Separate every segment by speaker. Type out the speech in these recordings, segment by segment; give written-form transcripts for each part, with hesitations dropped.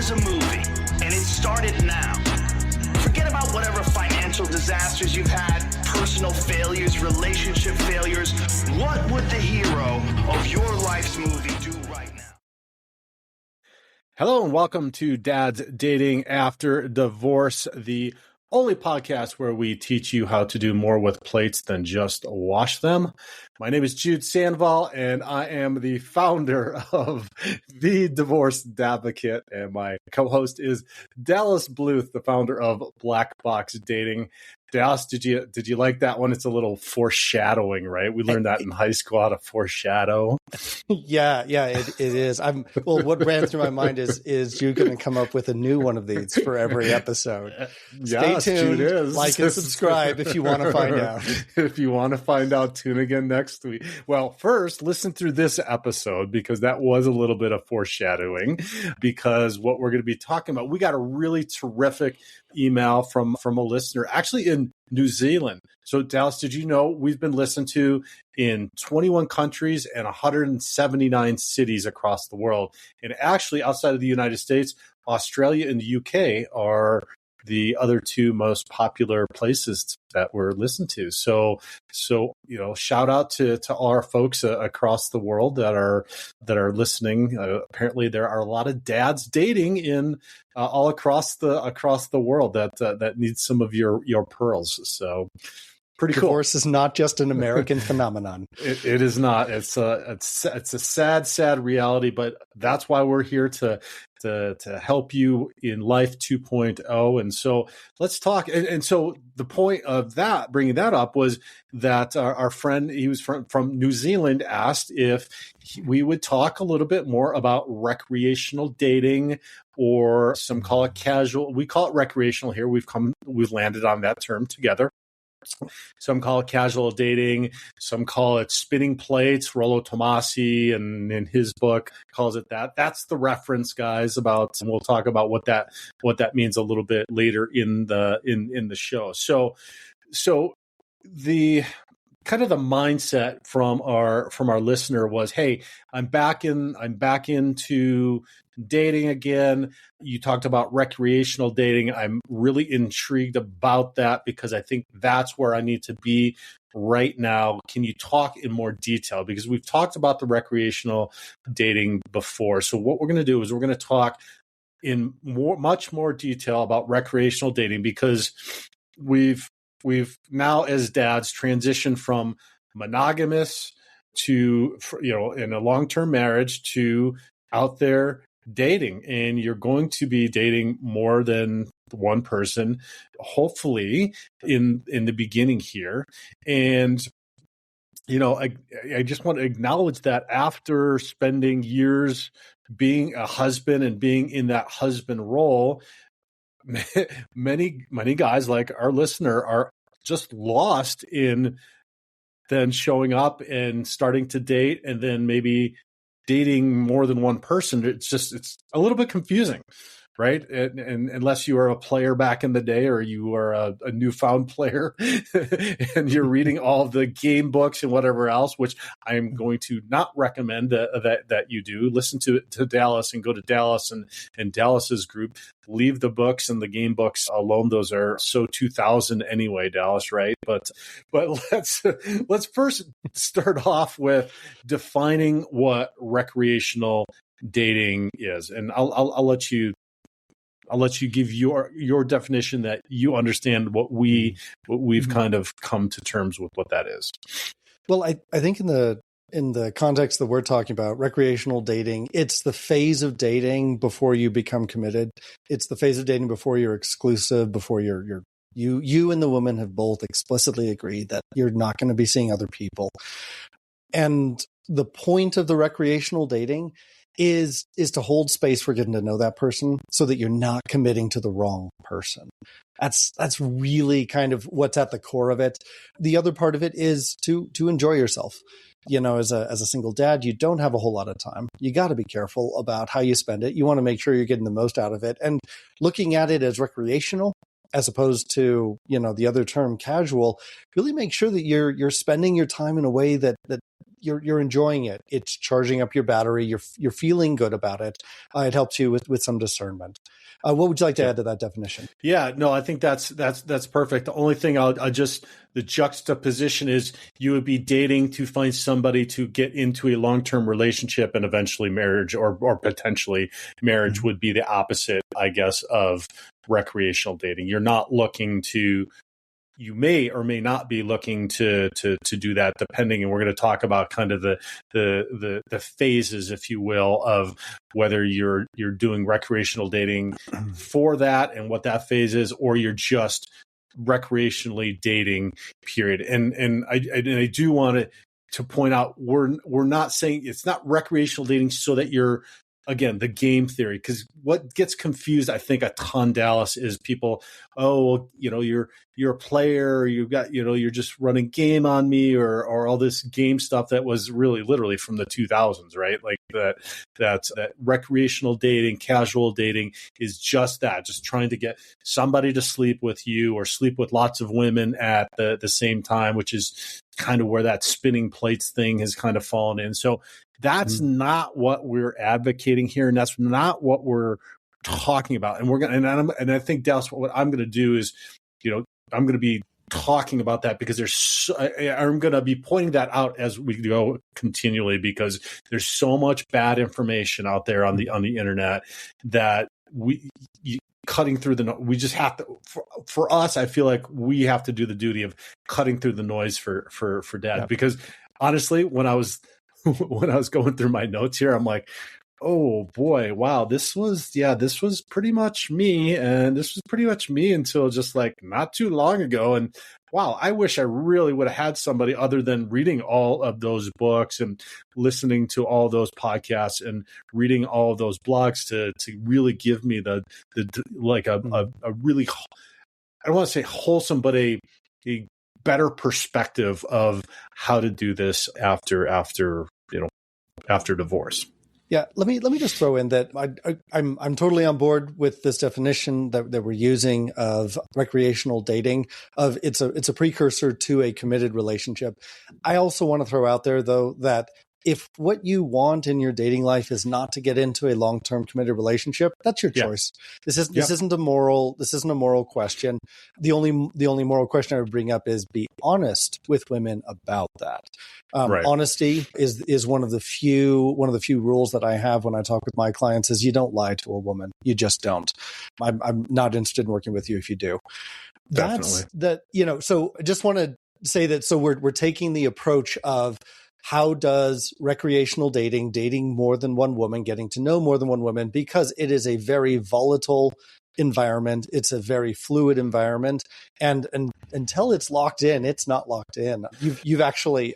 Speaker 1: was a movie, and it started now, forget about whatever financial disasters you've had, personal failures, relationship failures. What would the hero of your life's movie do right now?
Speaker 2: Hello and welcome to Dad's Dating After Divorce, the only podcast where we teach you how to do more with plates than just wash them. My name is Jude Sandoval, and I am the founder of The Divorce Advocate, and my co-host is Dallas Bluth, the founder of Black Box Dating. Dallas, did you like that one? It's a little foreshadowing, right? We learned that in high school, how to foreshadow.
Speaker 3: Yeah, it is. What ran through my mind is you going to come up with a new one of these for every episode.
Speaker 2: Yes,
Speaker 3: Stay tuned,
Speaker 2: Jude is.
Speaker 3: like and subscribe if you want to find out.
Speaker 2: If you want to find out, tune again next week. Well, first, listen through this episode because that was a little bit of foreshadowing, because what we're going to be talking about, we got a really terrific email from a listener, actually in New Zealand. So Dallas, did you know we've been listened to in 21 countries and 179 cities across the world? And actually outside of the United States, Australia and the UK are the other two most popular places that we're listened to. So shout out to all our folks across the world that are listening. Apparently, there are a lot of dads dating in all across the world that need some of your pearls. So pretty cool.
Speaker 3: Divorce is not just an American phenomenon.
Speaker 2: It is not. It's a sad reality, but that's why we're here to help you in life 2.0. And so let's talk. And so the point of that, bringing that up, was that our friend, he was from New Zealand, asked if we would talk a little bit more about recreational dating, or some call it casual. We call it recreational here. We've landed on that term together. Some call it casual dating. Some call it spinning plates. Rollo Tomasi, and in his book, calls it that. That's the reference, guys. And we'll talk about what that means a little bit later in the show. So the kind of the mindset from our listener was, hey, I'm back into dating again. You talked about recreational dating. I'm really intrigued about that because I think that's where I need to be right now. Can you talk in more detail? Because we've talked about the recreational dating before. So what we're going to do is we're going to talk in much more detail about recreational dating, because we've now as dads transitioned from monogamous to, in a long-term marriage, to out there dating. And you're going to be dating more than one person, hopefully in the beginning here. And, I just want to acknowledge that after spending years being a husband and being in that husband role, many guys like our listener are just lost in then showing up and starting to date, and then maybe dating more than one person. It's a little bit confusing, right? And unless you were a player back in the day, or you are a newfound player and you're reading all of the game books and whatever else, which I'm going to not recommend that you do. Listen to Dallas and go to Dallas and Dallas's group. Leave the books and the game books alone. Those are so 2000 anyway, Dallas, right? But let's first start off with defining what recreational dating is, and I'll let you give your definition that you understand what we've kind of come to terms with what that is.
Speaker 3: Well, I think in the context that we're talking about, recreational dating, it's the phase of dating before you become committed. It's the phase of dating before you're exclusive, before you and the woman have both explicitly agreed that you're not going to be seeing other people. And the point of the recreational dating is to hold space for getting to know that person so that you're not committing to the wrong person. That's really kind of what's at the core of it. The other part of it is to enjoy yourself. As a single dad, you don't have a whole lot of time. You got to be careful about how you spend it. You want to make sure you're getting the most out of it. And looking at it as recreational, as opposed to, the other term casual, really make sure that you're spending your time in a way that you're enjoying it. It's charging up your battery. You're feeling good about it. It helps you with some discernment. What would you like to add to that definition?
Speaker 2: Yeah, no, I think that's perfect. The only thing the juxtaposition is you would be dating to find somebody to get into a long-term relationship and eventually marriage, or potentially marriage would be the opposite, I guess, of recreational dating. You're not looking to, you may or may not be looking to do that, depending. And we're going to talk about kind of the phases, if you will, of whether you're doing recreational dating for that and what that phase is, or you're just recreationally dating, period. And I do want to point out, we're not saying it's not recreational dating so that you're, again, the game theory, because what gets confused, I think, a ton, Dallas, is people, you're a player, you've got, you're just running game on me, or all this game stuff that was really literally from the 2000s, right? Like that recreational dating, casual dating is just that, just trying to get somebody to sleep with you or sleep with lots of women at the same time, which is kind of where that spinning plates thing has kind of fallen in. So that's not what we're advocating here, and that's not what we're talking about. And we're going to, and I think, Dallas, what I'm going to do is, I'm going to be talking about that because I'm going to be pointing that out as we go continually, because there's so much bad information out there on the internet that cutting through we just have to, for us, I feel like we have to do the duty of cutting through the noise for Dad. Yep. Because honestly, when I was going through my notes here, I'm like, oh boy, wow, this was pretty much me. And this was pretty much me until just like not too long ago. And wow, I wish I really would have had somebody other than reading all of those books and listening to all those podcasts and reading all of those blogs to really give me a really, I don't want to say wholesome, but a better perspective of how to do this after divorce.
Speaker 3: Yeah, let me just throw in that I'm totally on board with this definition that we're using of recreational dating. Of it's a precursor to a committed relationship. I also want to throw out there, though, that if what you want in your dating life is not to get into a long-term committed relationship, that's your choice. This isn't a moral question. The only moral question I would bring up is be honest with women about that. Right. Honesty is one of the few rules that I have when I talk with my clients is you don't lie to a woman. You just don't. I'm not interested in working with you if you do.
Speaker 2: Definitely.
Speaker 3: So I just want to say that. So we're taking the approach of, how does recreational dating more than one woman, getting to know more than one woman, because it is a very volatile environment. It's a very fluid environment. And until it's locked in, it's not locked in. You've actually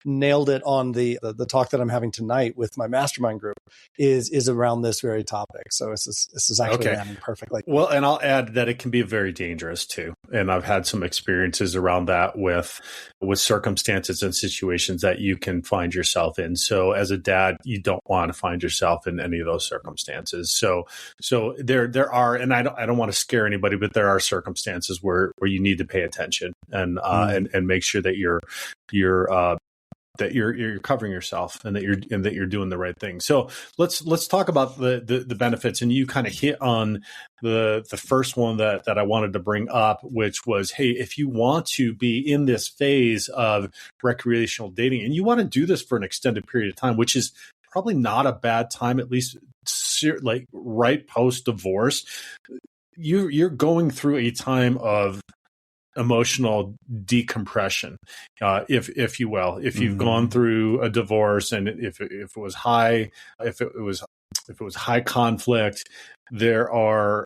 Speaker 3: nailed it on the talk that I'm having tonight with my mastermind group is around this very topic. So this is actually landing perfectly.
Speaker 2: Well, and I'll add that it can be very dangerous too. And I've had some experiences around that with circumstances and situations that you can find yourself in. So as a dad, you don't want to find yourself in any of those circumstances. So there are, and I don't want to scare anybody, but there are circumstances where you need to pay attention and make sure that you're covering yourself and that you're doing the right thing. So let's talk about the benefits. And you kind of hit on the first one that I wanted to bring up, which was, hey, if you want to be in this phase of recreational dating and you want to do this for an extended period of time, which is probably not a bad time, at least like right post divorce, you're going through a time of emotional decompression, if you will. If you've gone through a divorce and if it was high conflict, there are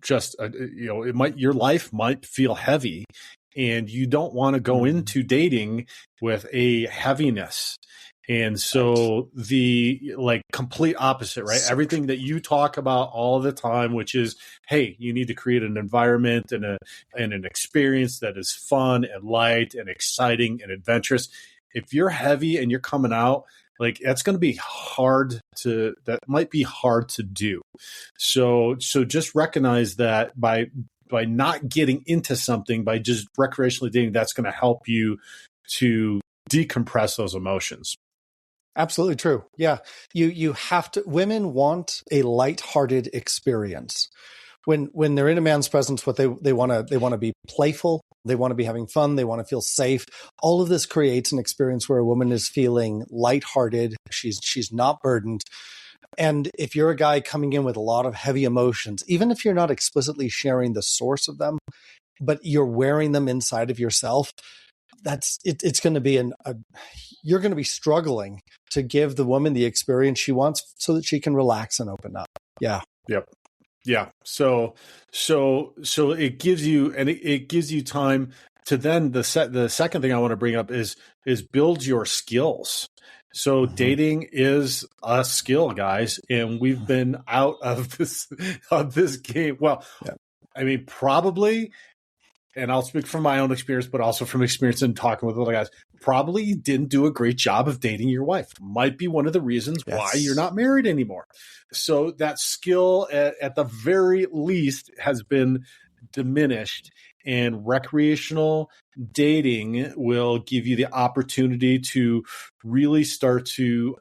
Speaker 2: just your life might feel heavy, and you don't want to go into dating with a heaviness. And so the complete opposite, right? Everything that you talk about all the time, which is, hey, you need to create an environment and an experience that is fun and light and exciting and adventurous. If you're heavy and you're coming out, that's going to be that might be hard to do. So just recognize that by not getting into something, by just recreationally dating, that's going to help you to decompress those emotions.
Speaker 3: Absolutely true. Yeah. You have to, women want a lighthearted experience. When they're in a man's presence, what they want to be playful, they want to be having fun, they want to feel safe. All of this creates an experience where a woman is feeling lighthearted. She's not burdened. And if you're a guy coming in with a lot of heavy emotions, even if you're not explicitly sharing the source of them, but you're wearing them inside of yourself, it's going to be you're going to be struggling to give the woman the experience she wants so that she can relax and open up. Yeah.
Speaker 2: Yep. Yeah. So it gives you time to then the second thing I want to bring up is build your skills. So dating is a skill, guys, and we've been out of this game. Well, yeah. I mean, probably, and I'll speak from my own experience, but also from experience in talking with other guys, probably didn't do a great job of dating your wife. Might be one of the reasons why you're not married anymore. So that skill, at the very least, has been diminished. And recreational dating will give you the opportunity to really start to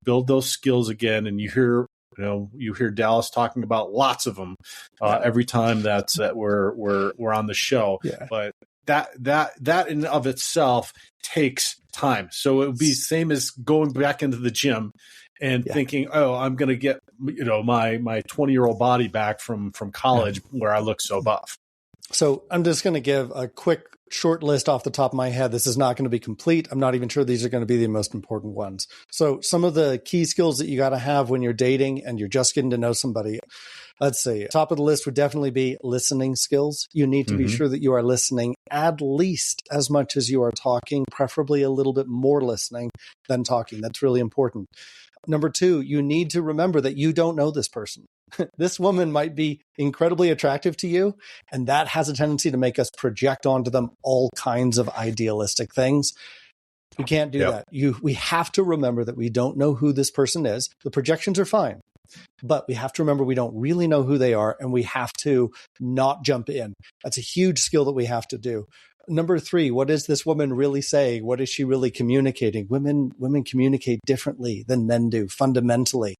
Speaker 2: build those skills again. And you hear Dallas talking about lots of them every time that we're on the show. Yeah. But that in and of itself takes time. So it would be same as going back into the gym and thinking, oh, I'm going to get my 20-year-old body back from college where I look so buff.
Speaker 3: So I'm just going to give a quick short list off the top of my head. This is not going to be complete. I'm not even sure these are going to be the most important ones. So some of the key skills that you got to have when you're dating and you're just getting to know somebody. Let's see. Top of the list would definitely be listening skills. You need to be sure that you are listening at least as much as you are talking, preferably a little bit more listening than talking. That's really important. Number 2, you need to remember that you don't know this person. This woman might be incredibly attractive to you, and that has a tendency to make us project onto them all kinds of idealistic things. We can't do that. We have to remember that we don't know who this person is. The projections are fine, but we have to remember we don't really know who they are, and we have to not jump in. That's a huge skill that we have to do. Number 3, what is this woman really saying? What is she really communicating? Women communicate differently than men do fundamentally.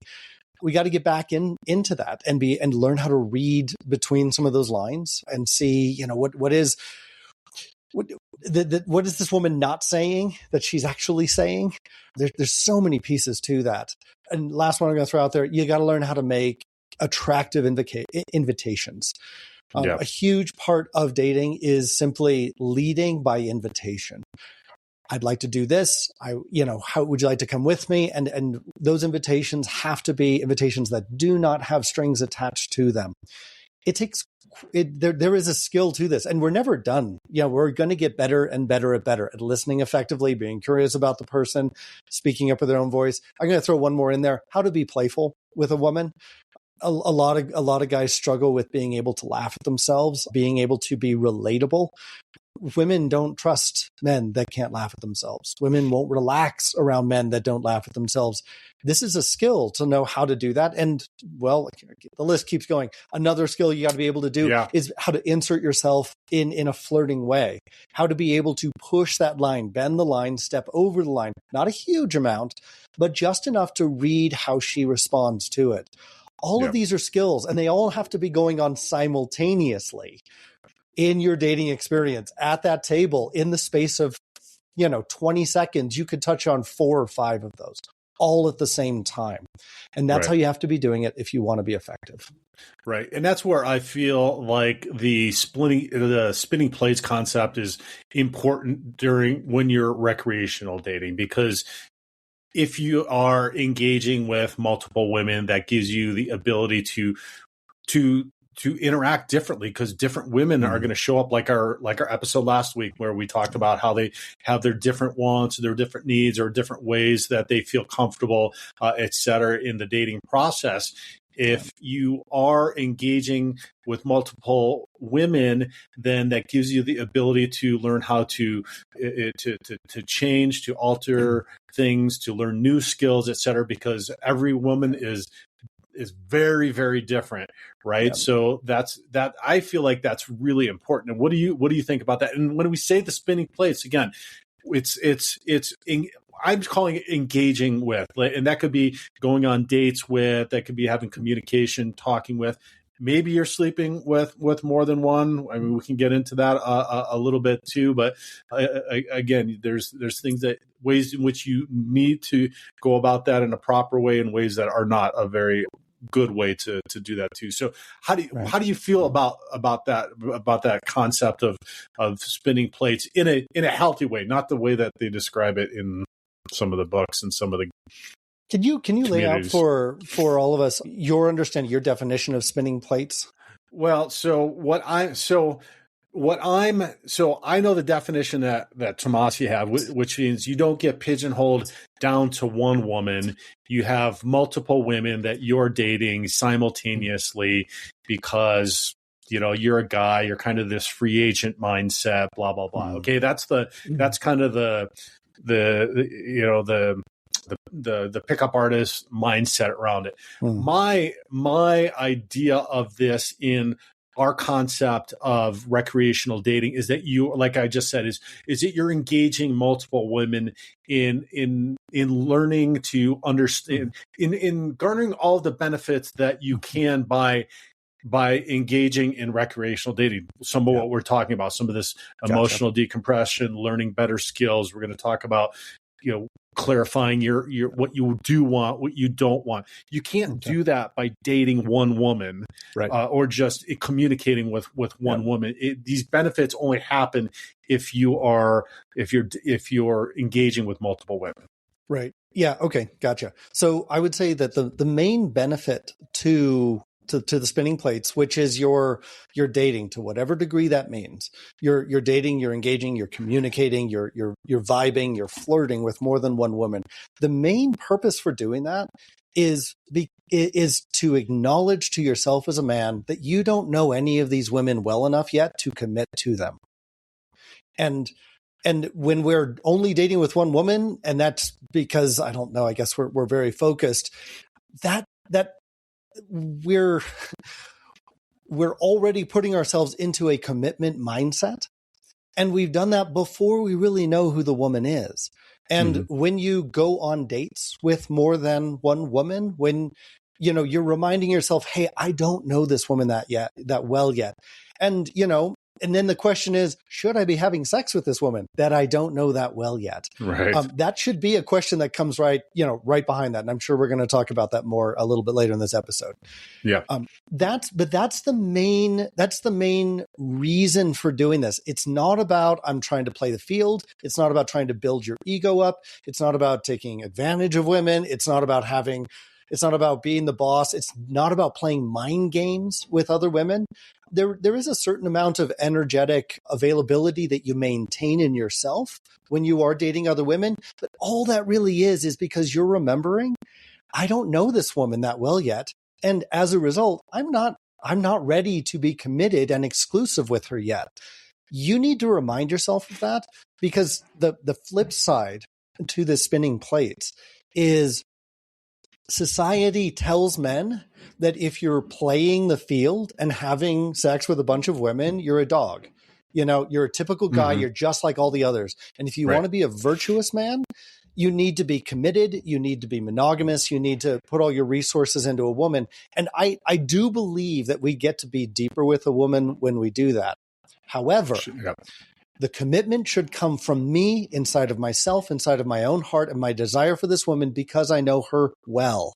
Speaker 3: We got to get back into that and learn how to read between some of those lines and see, what is this woman not saying that she's actually saying? There's so many pieces to that. And last one I'm going to throw out there, you got to learn how to make attractive invitations. A huge part of dating is simply leading by invitation. I'd like to do this. How would you like to come with me? And those invitations have to be invitations that do not have strings attached to them. There is a skill to this, and we're never done. We're going to get better and better at listening effectively, being curious about the person, speaking up with their own voice. I'm going to throw one more in there: how to be playful with a woman. A lot of guys struggle with being able to laugh at themselves, being able to be relatable. Women don't trust men that can't laugh at themselves. Women won't relax around men that don't laugh at themselves. This is a skill to know how to do that. And the list keeps going. Another skill you got to be able to do is how to insert yourself in a flirting way, how to be able to push that line, bend the line, step over the line, not a huge amount, but just enough to read how she responds to it. All of these are skills, and they all have to be going on simultaneously in your dating experience at that table. In the space of 20 seconds, you could touch on 4 or 5 of those all at the same time. And that's how you have to be doing it if you want to be effective.
Speaker 2: Right. And that's where I feel like the spinning plates concept is important when you're recreational dating, because if you are engaging with multiple women, that gives you the ability to interact differently, because different women are going to show up, like our episode last week where we talked about how they have their different wants, their different needs, or different ways that they feel comfortable, et cetera, in the dating process. If you are engaging with multiple women, then that gives you the ability to learn how to change, to alter things, to learn new skills, et cetera, because every woman is very, very different, right? Yeah. So that I feel like that's really important. And what do you think about that? And when we say the spinning plates, again, I'm calling it engaging with, and that could be going on dates with, that could be having communication, talking with. Maybe you're sleeping with more than one. I mean, we can get into that a little bit too. But again, there's ways in which you need to go about that in a proper way, and ways that are not a very good way to do that too. So how do you feel about that concept of spinning plates in a healthy way, not the way that they describe it in some of the books and some of the.
Speaker 3: Can you lay out for all of us your understanding, your definition of spinning plates?
Speaker 2: Well, I know the definition that Tomasi had, which means you don't get pigeonholed down to one woman. You have multiple women that you're dating simultaneously because you're a guy, you're kind of this free agent mindset, blah blah blah. Okay, that's kind of the pickup artist mindset around it. My idea of this in our concept of recreational dating is that you, like I just said, is that you're engaging multiple women in learning to understand, in garnering all the benefits that you can by engaging in recreational dating. Some of what we're talking about, some of this emotional decompression, learning better skills. We're going to talk about, clarifying your what you do want, what you don't want. You can't do that by dating one woman, right? Or just communicating with one woman. These benefits only happen if you're engaging with multiple women.
Speaker 3: Right. Yeah. Okay. Gotcha. So I would say that the main benefit to the spinning plates, which is your dating, to whatever degree that means, you're dating, you're engaging, you're communicating, you're vibing, you're flirting with more than one woman. The main purpose for doing that is to acknowledge to yourself as a man that you don't know any of these women well enough yet to commit to them. And when we're only dating with one woman, and that's because, I don't know, I guess we're very focused, that we're already putting ourselves into a commitment mindset. And we've done that before we really know who the woman is. And when you go on dates with more than one woman, when you're reminding yourself, hey, I don't know this woman that well yet. And then the question is, should I be having sex with this woman that I don't know that well yet?
Speaker 2: Right.
Speaker 3: That should be a question that comes right behind that. And I'm sure we're going to talk about that more a little bit later in this episode.
Speaker 2: Yeah.
Speaker 3: That's the main reason for doing this. It's not about, I'm trying to play the field. It's not about trying to build your ego up. It's not about taking advantage of women. It's not about being the boss. It's not about playing mind games with other women. There is a certain amount of energetic availability that you maintain in yourself when you are dating other women. But all that really is because you're remembering, I don't know this woman that well yet. And as a result, I'm not ready to be committed and exclusive with her yet. You need to remind yourself of that, because the flip side to the spinning plates is society tells men that if you're playing the field and having sex with a bunch of women, you're a dog. You're a typical guy. You're just like all the others. And if you want to be a virtuous man, you need to be committed. You need to be monogamous. You need to put all your resources into a woman. And I do believe that we get to be deeper with a woman when we do that. However, the commitment should come from me, inside of myself, inside of my own heart, and my desire for this woman, because I know her well.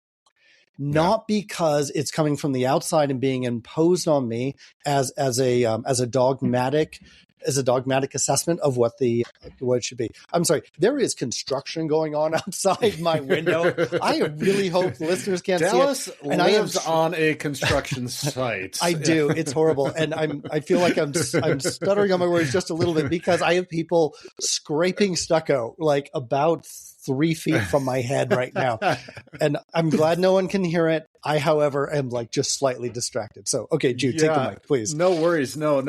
Speaker 3: Not because it's coming from the outside and being imposed on me as a dogmatic assessment of what it should be. I'm sorry. There is construction going on outside my window. I really hope the listeners can't
Speaker 2: Dallas
Speaker 3: see it.
Speaker 2: And lives on a construction site.
Speaker 3: I do. It's horrible. And I feel like I'm stuttering on my words just a little bit, because I have people scraping stucco like about 3 feet from my head right now. And I'm glad no one can hear it. I, however, am like just slightly distracted. So, okay, Jude, take the mic, please.
Speaker 2: No worries. No. I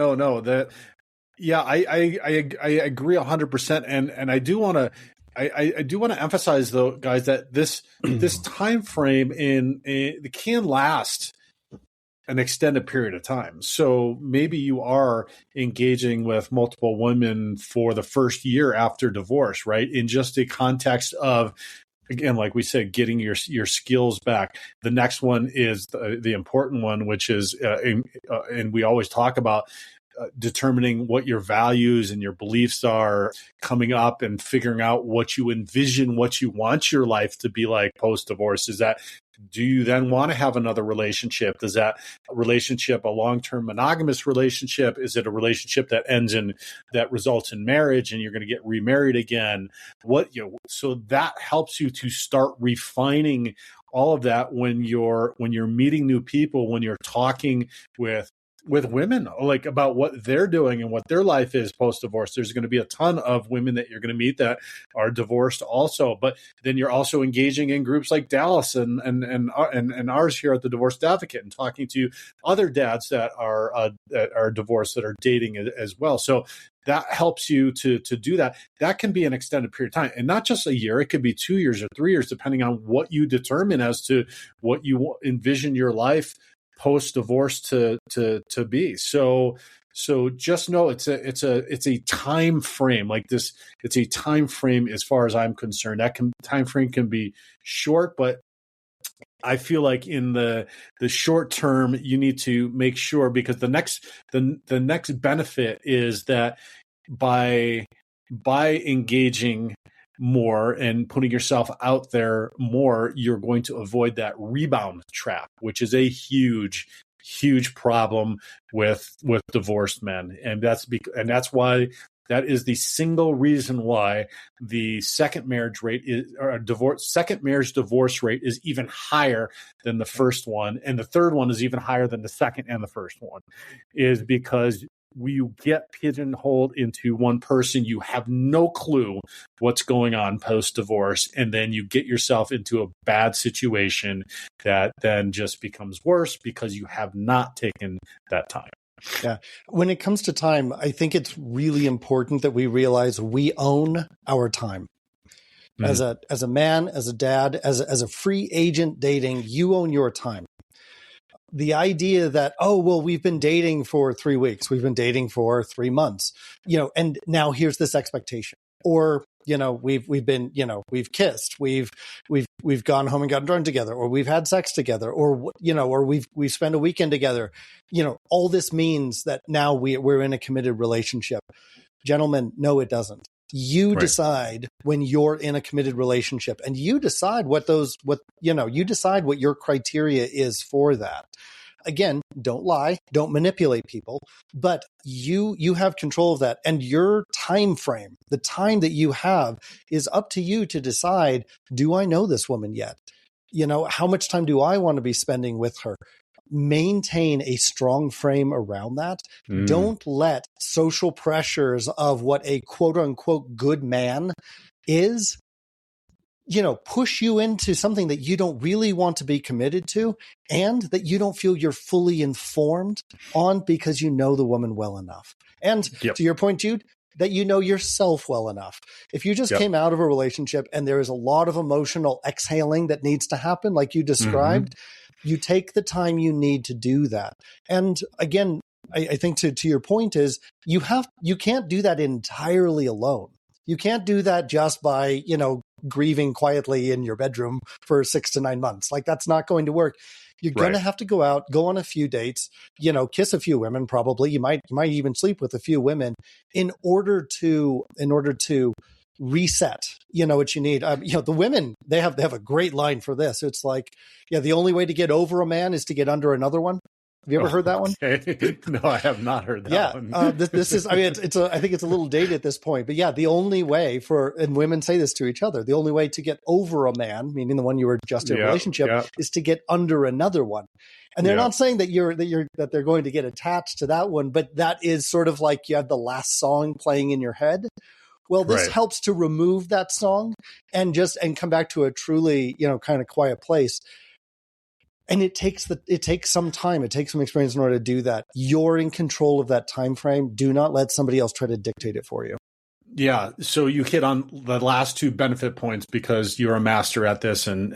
Speaker 2: agree 100%. And I do want to emphasize, though, guys, that this time frame it can last an extended period of time. So maybe you are engaging with multiple women for the first year after divorce, right? In just a context of, again, like we said, getting your skills back. The next one is the important one, which is, and we always talk about determining what your values and your beliefs are, coming up and figuring out what you envision, what you want your life to be like post-divorce. Is that, do you then want to have another relationship? Is that relationship a long-term monogamous relationship? Is it a relationship that that results in marriage and you're going to get remarried again? So that helps you to start refining all of that when you're meeting new people, when you're talking with women, like about what they're doing and what their life is post-divorce. There's going to be a ton of women that you're going to meet that are divorced also, but then you're also engaging in groups like Dallas and ours here at the Divorced Advocate, and talking to other dads that are divorced, that are dating as well. So that helps you to do that. That can be an extended period of time, and not just a year. It could be 2 years or 3 years, depending on what you determine as to what you envision your life post-divorce to be. So just know it's a time frame like this. It's a time frame as far as I'm concerned. That time frame can be short, but I feel like in the short term, you need to make sure, because the next benefit is that by engaging more and putting yourself out there more, you're going to avoid that rebound trap, which is a huge problem with divorced men. And that's why, that is the single reason why the second marriage divorce rate is even higher than the first one. And the third one is even higher than the second and the first one, is because you get pigeonholed into one person. You have no clue what's going on post-divorce, and then you get yourself into a bad situation that then just becomes worse because you have not taken that time.
Speaker 3: Yeah. When it comes to time, I think it's really important that we realize we own our time. As a man, as a dad, as a free agent dating, you own your time. The idea that, oh, well, we've been dating for 3 weeks, we've been dating for 3 months, and now here's this expectation, or, we've been, we've kissed, we've gone home and gotten drunk together, or we've had sex together, or, or we've spent a weekend together. All this means that now we're in a committed relationship. Gentlemen, no, it doesn't. You decide when you're in a committed relationship, and you decide what your criteria is for that. Again, don't lie, don't manipulate people, but you have control of that, and your time frame, the time that you have, is up to you to decide, do I know this woman yet? How much time do I want to be spending with her? Maintain a strong frame around that. Don't let social pressures of what a quote unquote good man is, push you into something that you don't really want to be committed to, and that you don't feel you're fully informed on, because you know the woman well enough. And to your point, Jude, that you know yourself well enough. If you just came out of a relationship and there is a lot of emotional exhaling that needs to happen, like you described, you take the time you need to do that. And again, I think to your point is, you can't do that entirely alone. You can't do that just by, grieving quietly in your bedroom for 6 to 9 months. Like, that's not going to work. You're going to have to go out, go on a few dates, kiss a few women. Probably you might even sleep with a few women in order to reset, what you need. The women, they have a great line for this. It's like, the only way to get over a man is to get under another one. Have you ever heard that one?
Speaker 2: No, I have not heard that one.
Speaker 3: This is, I think it's a little dated at this point, but the only way and women say this to each other, the only way to get over a man, meaning the one you were just in a relationship, is to get under another one. And they're not saying that they're going to get attached to that one, but that is sort of like you have the last song playing in your head. Well, this helps to remove that song and come back to a truly, kind of quiet place. And it takes some time. It takes some experience in order to do that. You're in control of that time frame. Do not let somebody else try to dictate it for you.
Speaker 2: Yeah. So you hit on the last two benefit points because you're a master at this and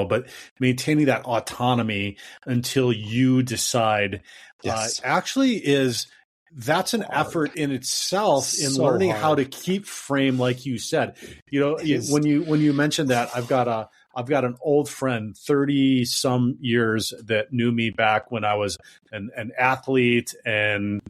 Speaker 2: but maintaining that autonomy until you decide
Speaker 3: Yes.
Speaker 2: actually that's an
Speaker 3: Hard.
Speaker 2: effort in itself in
Speaker 3: So
Speaker 2: learning
Speaker 3: hard.
Speaker 2: how to keep frame, like you said.
Speaker 3: is.
Speaker 2: When you mentioned that, I've got an old friend, 30 some years, that knew me back when I was an athlete and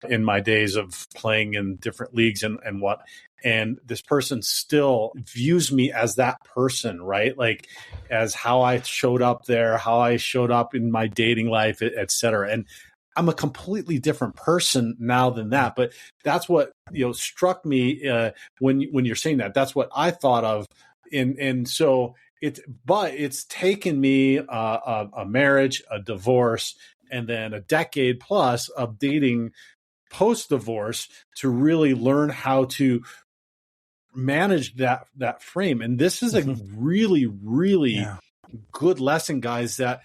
Speaker 2: in my days of playing in different leagues and this person still views me as that person, right? Like as how I showed up there, how I showed up in my dating life, et cetera. And I'm a completely different person now than that. But that's what, struck me when you're saying that. That's what I thought of. And so it's taken me a marriage, a divorce, and then a decade plus of dating post-divorce to really learn how to manage that frame. And this is a really, really good lesson, guys, that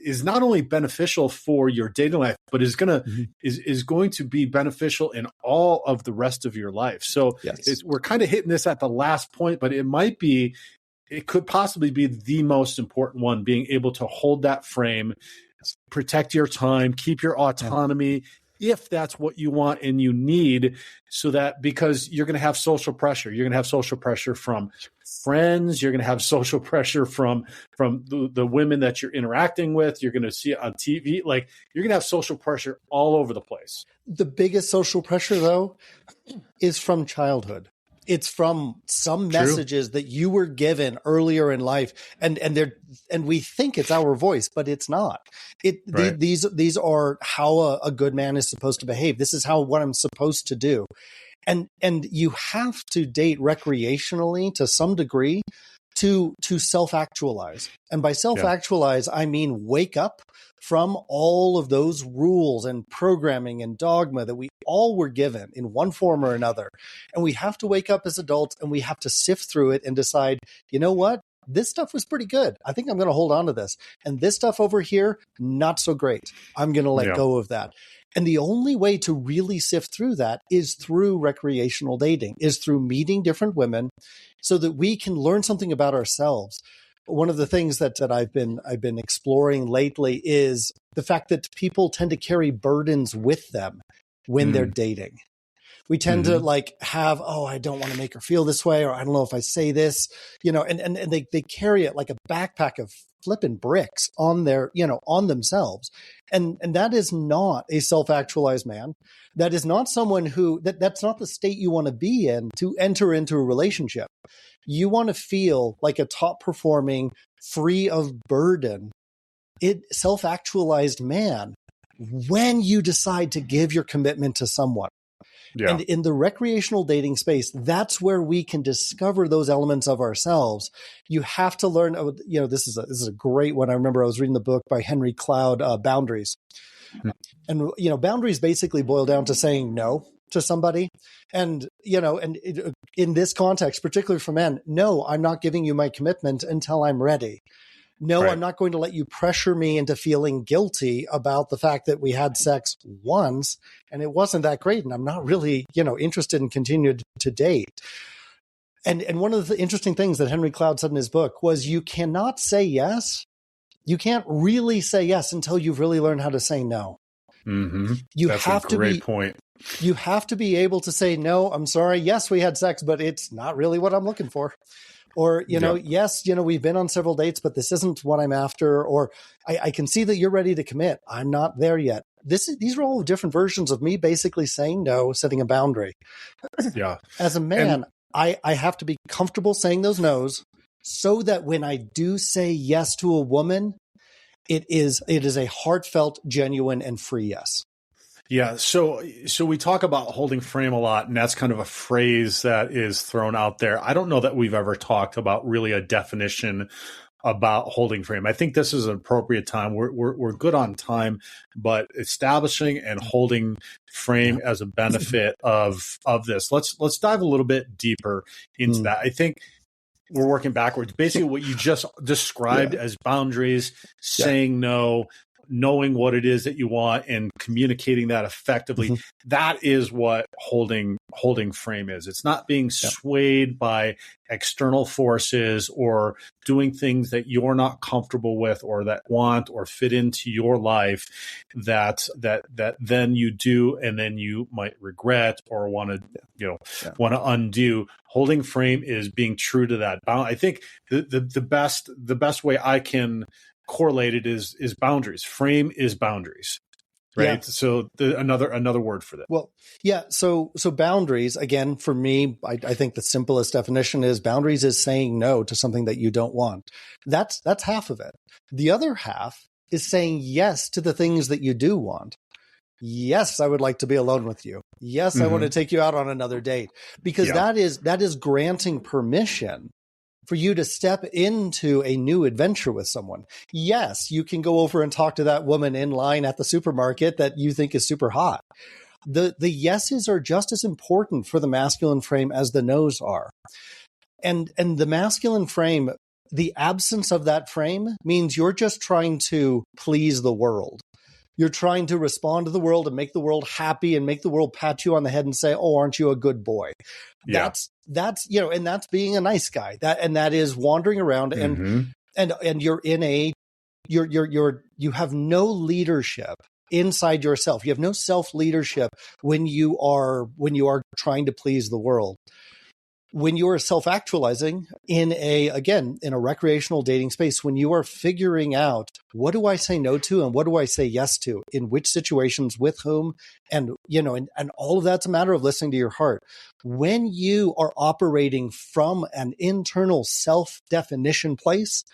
Speaker 2: is not only beneficial for your dating life, but is going to be beneficial in all of the rest of your life. So we're kind of hitting this at the last point, but it could possibly be the most important one, being able to hold that frame, protect your time, keep your autonomy, if that's what you want and you need, so that, because you're going to have social pressure. You're going to have social pressure from friends. You're going to have social pressure from the women that you're interacting with. You're going to see it on TV. Like, you're going to have social pressure all over the place. The
Speaker 3: biggest social pressure, though, is from childhood. It's from some messages that you were given earlier in life, and we think it's our voice, but it's not. These are how a good man is supposed to behave. This is what I'm supposed to do, and you have to date recreationally to some degree to self-actualize. And by self-actualize, I mean wake up from all of those rules and programming and dogma that we all were given in one form or another. And we have to wake up as adults, and we have to sift through it and decide, you know what? This stuff was pretty good. I think I'm going to hold on to this. And this stuff over here, not so great. I'm going to let go of that. And the only way to really sift through that is through recreational dating, is through meeting different women so that we can learn something about ourselves. One of the things that I've been exploring lately is the fact that people tend to carry burdens with them when they're dating. We tend to have, I don't want to make her feel this way, or I don't know if I say this, and they carry it like a backpack of flipping bricks on on themselves. And that is not a self-actualized man. That is not someone that's not the state you want to be in to enter into a relationship. You want to feel like a top performing, free of burden, self-actualized man when you decide to give your commitment to someone. Yeah. And in the recreational dating space, that's where we can discover those elements of ourselves. You have to learn, this is a great one. I remember I was reading the book by Henry Cloud, Boundaries. And, boundaries basically boil down to saying no to somebody. And, in this context, particularly for men, no, I'm not giving you my commitment until I'm ready. No, I'm not going to let you pressure me into feeling guilty about the fact that we had sex once and it wasn't that great. And I'm not really, interested in continuing to date. And one of the interesting things that Henry Cloud said in his book was, you cannot say yes. You can't really say yes until you've really learned how to say no.
Speaker 2: Mm-hmm. That's a great point.
Speaker 3: You have to be able to say, no, I'm sorry. Yes, we had sex, but it's not really what I'm looking for. Or, yes, we've been on several dates, but this isn't what I'm after. Or I can see that you're ready to commit. I'm not there yet. These are all different versions of me basically saying no, setting a boundary.
Speaker 2: Yeah.
Speaker 3: As a man, I have to be comfortable saying those no's so that when I do say yes to a woman, it is a heartfelt, genuine, and free yes.
Speaker 2: Yeah. So we talk about holding frame a lot, and that's kind of a phrase that is thrown out there. I don't know that we've ever talked about really a definition about holding frame. I think this is an appropriate time. We're good on time, but establishing and holding frame as a benefit of this. Let's dive a little bit deeper into that. I think we're working backwards. Basically what you just described as boundaries, saying no, knowing what it is that you want and communicating that effectively. That is what holding frame is. It's not being swayed by external forces or doing things that you're not comfortable with or that want or fit into your life that then you do and then you might regret or want to undo. Holding frame is being true to that. I think the best way I can correlate it is boundaries. Frame is boundaries. Right. Yeah. So another word for that.
Speaker 3: Well, yeah. So boundaries, again, for me, I think the simplest definition is boundaries is saying no to something that you don't want. That's half of it. The other half is saying yes to the things that you do want. Yes, I would like to be alone with you. Yes, I want to take you out on another date, because that is granting permission for you to step into a new adventure with someone. Yes, you can go over and talk to that woman in line at the supermarket that you think is super hot. The yeses are just as important for the masculine frame as the noes are. And the masculine frame, the absence of that frame means you're just trying to please the world. You're trying to respond to the world and make the world happy and make the world pat you on the head and say, "Oh, aren't you a good boy?" Yeah. That's and that's being a nice guy. That is wandering around and you're in you have no leadership inside yourself. You have no self-leadership when you are trying to please the world. When you are self-actualizing in a recreational dating space, when you are figuring out, what do I say no to and what do I say yes to, in which situations, with whom, and all of that's a matter of listening to your heart. When you are operating from an internal self-definition place,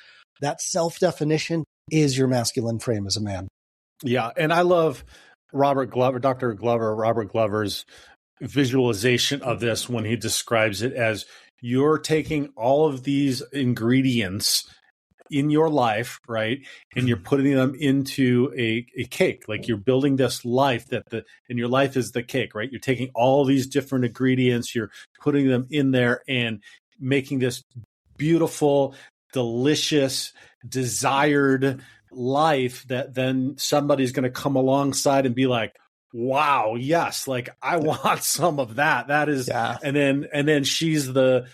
Speaker 3: that self-definition is your masculine frame as a man.
Speaker 2: Yeah, and I love Robert Glover's visualization of this when he describes it as you're taking all of these ingredients in your life, right? And you're putting them into a cake. Like you're building this life and your life is the cake, right? You're taking all these different ingredients, you're putting them in there and making this beautiful, delicious, desired life that then somebody's going to come alongside and be like, wow, yes, like I want some of that. That is, and then she's the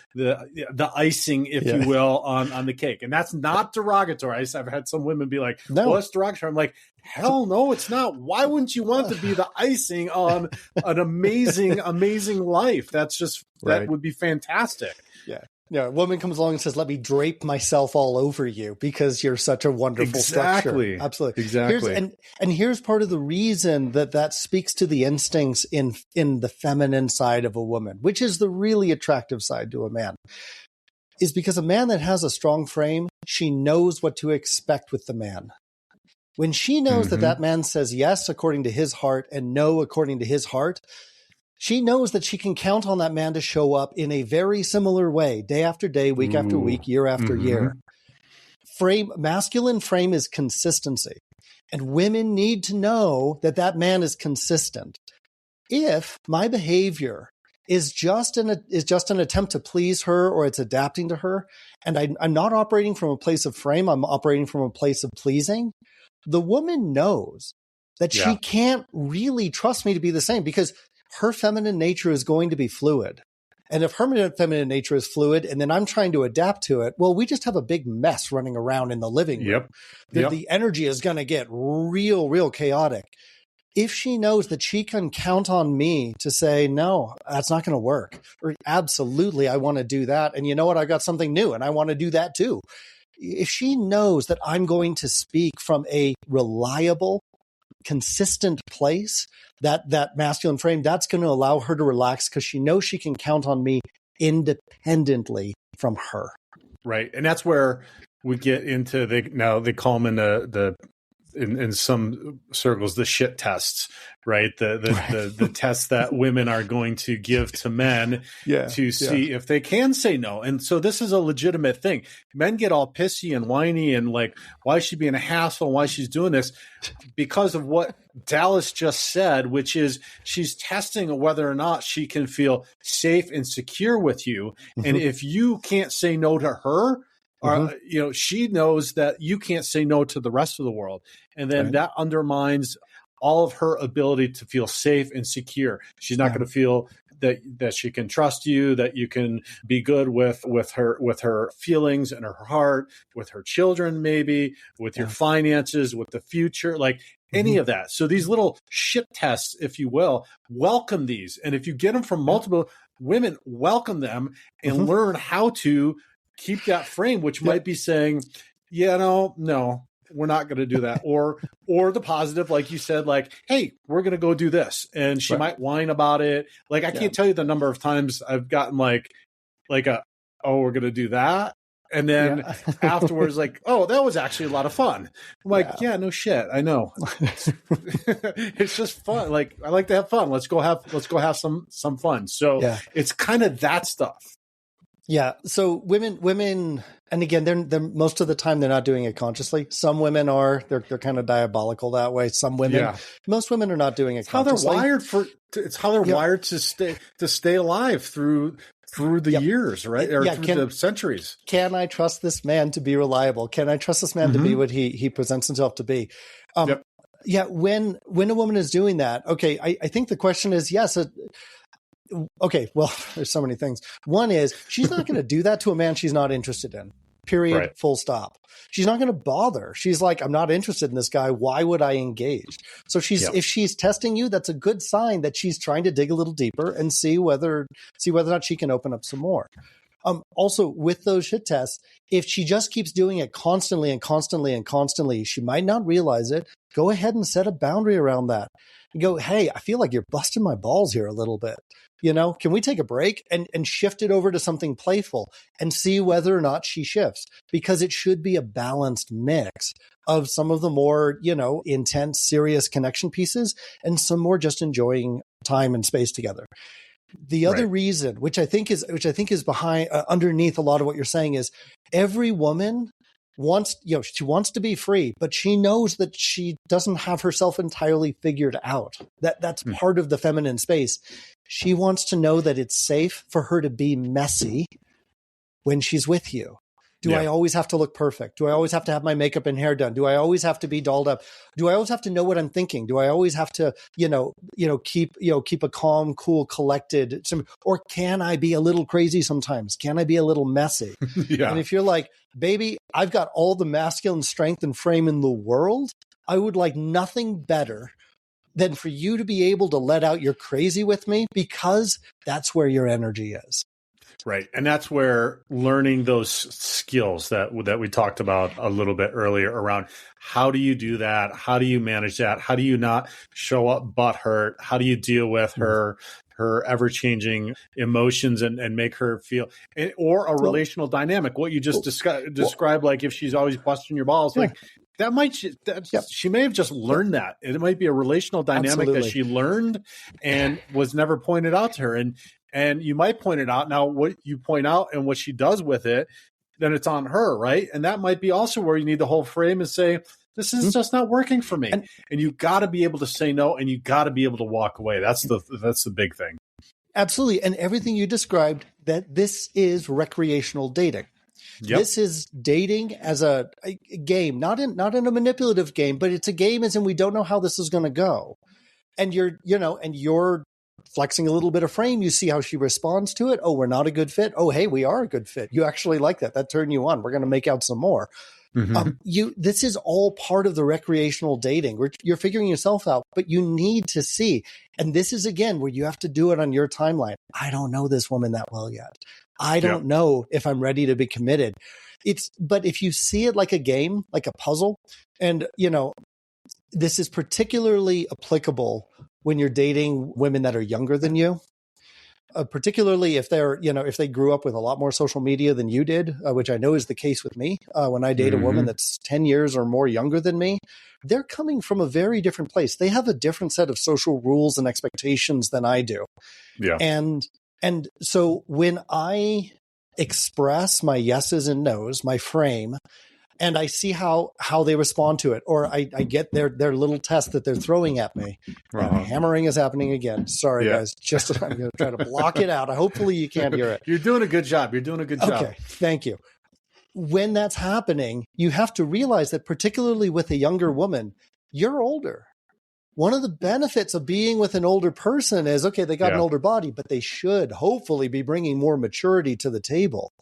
Speaker 2: icing, if you will, on the cake. And that's not derogatory. I've had some women be like, no, well, it's derogatory. I'm like, hell no, it's not. Why wouldn't you want to be the icing on an amazing life? That's just, that would be fantastic.
Speaker 3: Yeah. Yeah, a woman comes along and says, "Let me drape myself all over you because you're such a wonderful structure." Absolutely.
Speaker 2: Exactly.
Speaker 3: And here's part of the reason that speaks to the instincts in the feminine side of a woman, which is the really attractive side to a man, is because a man that has a strong frame, she knows what to expect with the man. When she knows that man says yes according to his heart and no according to his heart, she knows that she can count on that man to show up in a very similar way, day after day, week after week, year after year. Masculine frame is consistency. And women need to know that man is consistent. If my behavior is just an attempt to please her, or it's adapting to her, and I'm not operating from a place of frame, I'm operating from a place of pleasing, the woman knows that she can't really trust me to be the same, because her feminine nature is going to be fluid. And if her feminine nature is fluid and then I'm trying to adapt to it, well, we just have a big mess running around in the living room. The energy is going to get real chaotic. If she knows that she can count on me to say, no, that's not going to work, or absolutely, I want to do that. And you know what? I got something new and I want to do that too. If she knows that I'm going to speak from a reliable, consistent place, that masculine frame, that's going to allow her to relax because she knows she can count on me independently from her.
Speaker 2: Right. And that's where we get into they call them in some circles, the shit tests, right? The tests that women are going to give to men to see if they can say no. And so this is a legitimate thing. Men get all pissy and whiny and like, why is she being a hassle? Why she's doing this? Because of what Dallas just said, which is she's testing whether or not she can feel safe and secure with you. And if you can't say no to her, she knows that you can't say no to the rest of the world. And then that undermines all of her ability to feel safe and secure. She's not going to feel that she can trust you, that you can be good with her feelings and her heart, with her children, maybe with your finances, with the future, like any of that. So these little shit tests, if you will, welcome these. And if you get them from multiple women, welcome them and learn how to keep that frame, which might be saying, no, we're not going to do that. Or the positive, like you said, like, hey, we're going to go do this. And she might whine about it. Like, I can't tell you the number of times I've gotten like we're going to do that. And then afterwards, like, oh, that was actually a lot of fun. I'm like, no shit. I know. It's just fun. Like, I like to have fun. Let's go have some fun. So it's kind of that stuff.
Speaker 3: Yeah. So women, and again, they're most of the time they're not doing it consciously. Some women are. They're kind of diabolical that way. Some women, most women are not doing it consciously.
Speaker 2: It's how they're wired to stay alive through the years, right? Or through the centuries. Can
Speaker 3: I trust this man to be reliable? Can I trust this man to be what he presents himself to be? Yeah. When a woman is doing that, okay, I think the question is yes. Okay, well, there's so many things. One is she's not going to do that to a man she's not interested in. Period. Full stop. She's not going to bother. She's like, I'm not interested in this guy. Why would I engage? So if she's testing you, that's a good sign that she's trying to dig a little deeper and see whether or not she can open up some more. Also, with those shit tests, if she just keeps doing it constantly and constantly and constantly, she might not realize it. Go ahead and set a boundary around that. And go, hey, I feel like you're busting my balls here a little bit. Can we take a break and shift it over to something playful and see whether or not she shifts? Because it should be a balanced mix of some of the more, intense, serious connection pieces and some more just enjoying time and space together. The other reason, which I think is behind, underneath a lot of what you're saying, is every woman wants, she wants to be free, but she knows that she doesn't have herself entirely figured out. That's part of the feminine space. She wants to know that it's safe for her to be messy when she's with you. Do I always have to look perfect? Do I always have to have my makeup and hair done? Do I always have to be dolled up? Do I always have to know what I'm thinking? Do I always have to, keep a calm, cool, collected, or can I be a little crazy sometimes? Can I be a little messy? And if you're like, baby, I've got all the masculine strength and frame in the world, I would like nothing better than for you to be able to let out your crazy with me, because that's where your energy is.
Speaker 2: Right. And that's where learning those skills that we talked about a little bit earlier around how do you do that? How do you manage that? How do you not show up butthurt? How do you deal with her ever-changing emotions and make her feel, or a relational dynamic? What you just described, like if she's always busting your balls, like she may have just learned that. It might be a relational dynamic that she learned and was never pointed out to her. And you might point it out. Now, what you point out and what she does with it, then it's on her, right? And that might be also where you need the whole frame and say, this is just not working for me. And you got to be able to say no, and you got to be able to walk away. That's the big thing.
Speaker 3: Absolutely. And everything you described, that this is recreational dating. This is dating as a game, not in a manipulative game, but it's a game as in we don't know how this is going to go. And you're flexing a little bit of frame. You see how she responds to it. Oh, we're not a good fit. Oh, hey, we are a good fit. You actually like that. That turned you on. We're going to make out some more. This is all part of the recreational dating. You're figuring yourself out, but you need to see. And this is, again, where you have to do it on your timeline. I don't know this woman that well yet. I don't know if I'm ready to be committed. But if you see it like a game, like a puzzle, and, this is particularly applicable when you're dating women that are younger than you. Particularly if if they grew up with a lot more social media than you did, which I know is the case with me. When I date a woman that's 10 years or more younger than me, they're coming from a very different place. They have a different set of social rules and expectations than I do. Yeah. And so when I express my yeses and nos, my frame, and I see how they respond to it, or I get their little test that they're throwing at me. Hammering is happening again. Sorry, guys. I'm going to try to block it out. Hopefully you can't hear it.
Speaker 2: You're doing a good job. Okay,
Speaker 3: thank you. when that's happening, you have to realize that particularly with a younger woman, you're older. One of the benefits of being with an older person is, okay, they got an older body, but they should hopefully be bringing more maturity to the table.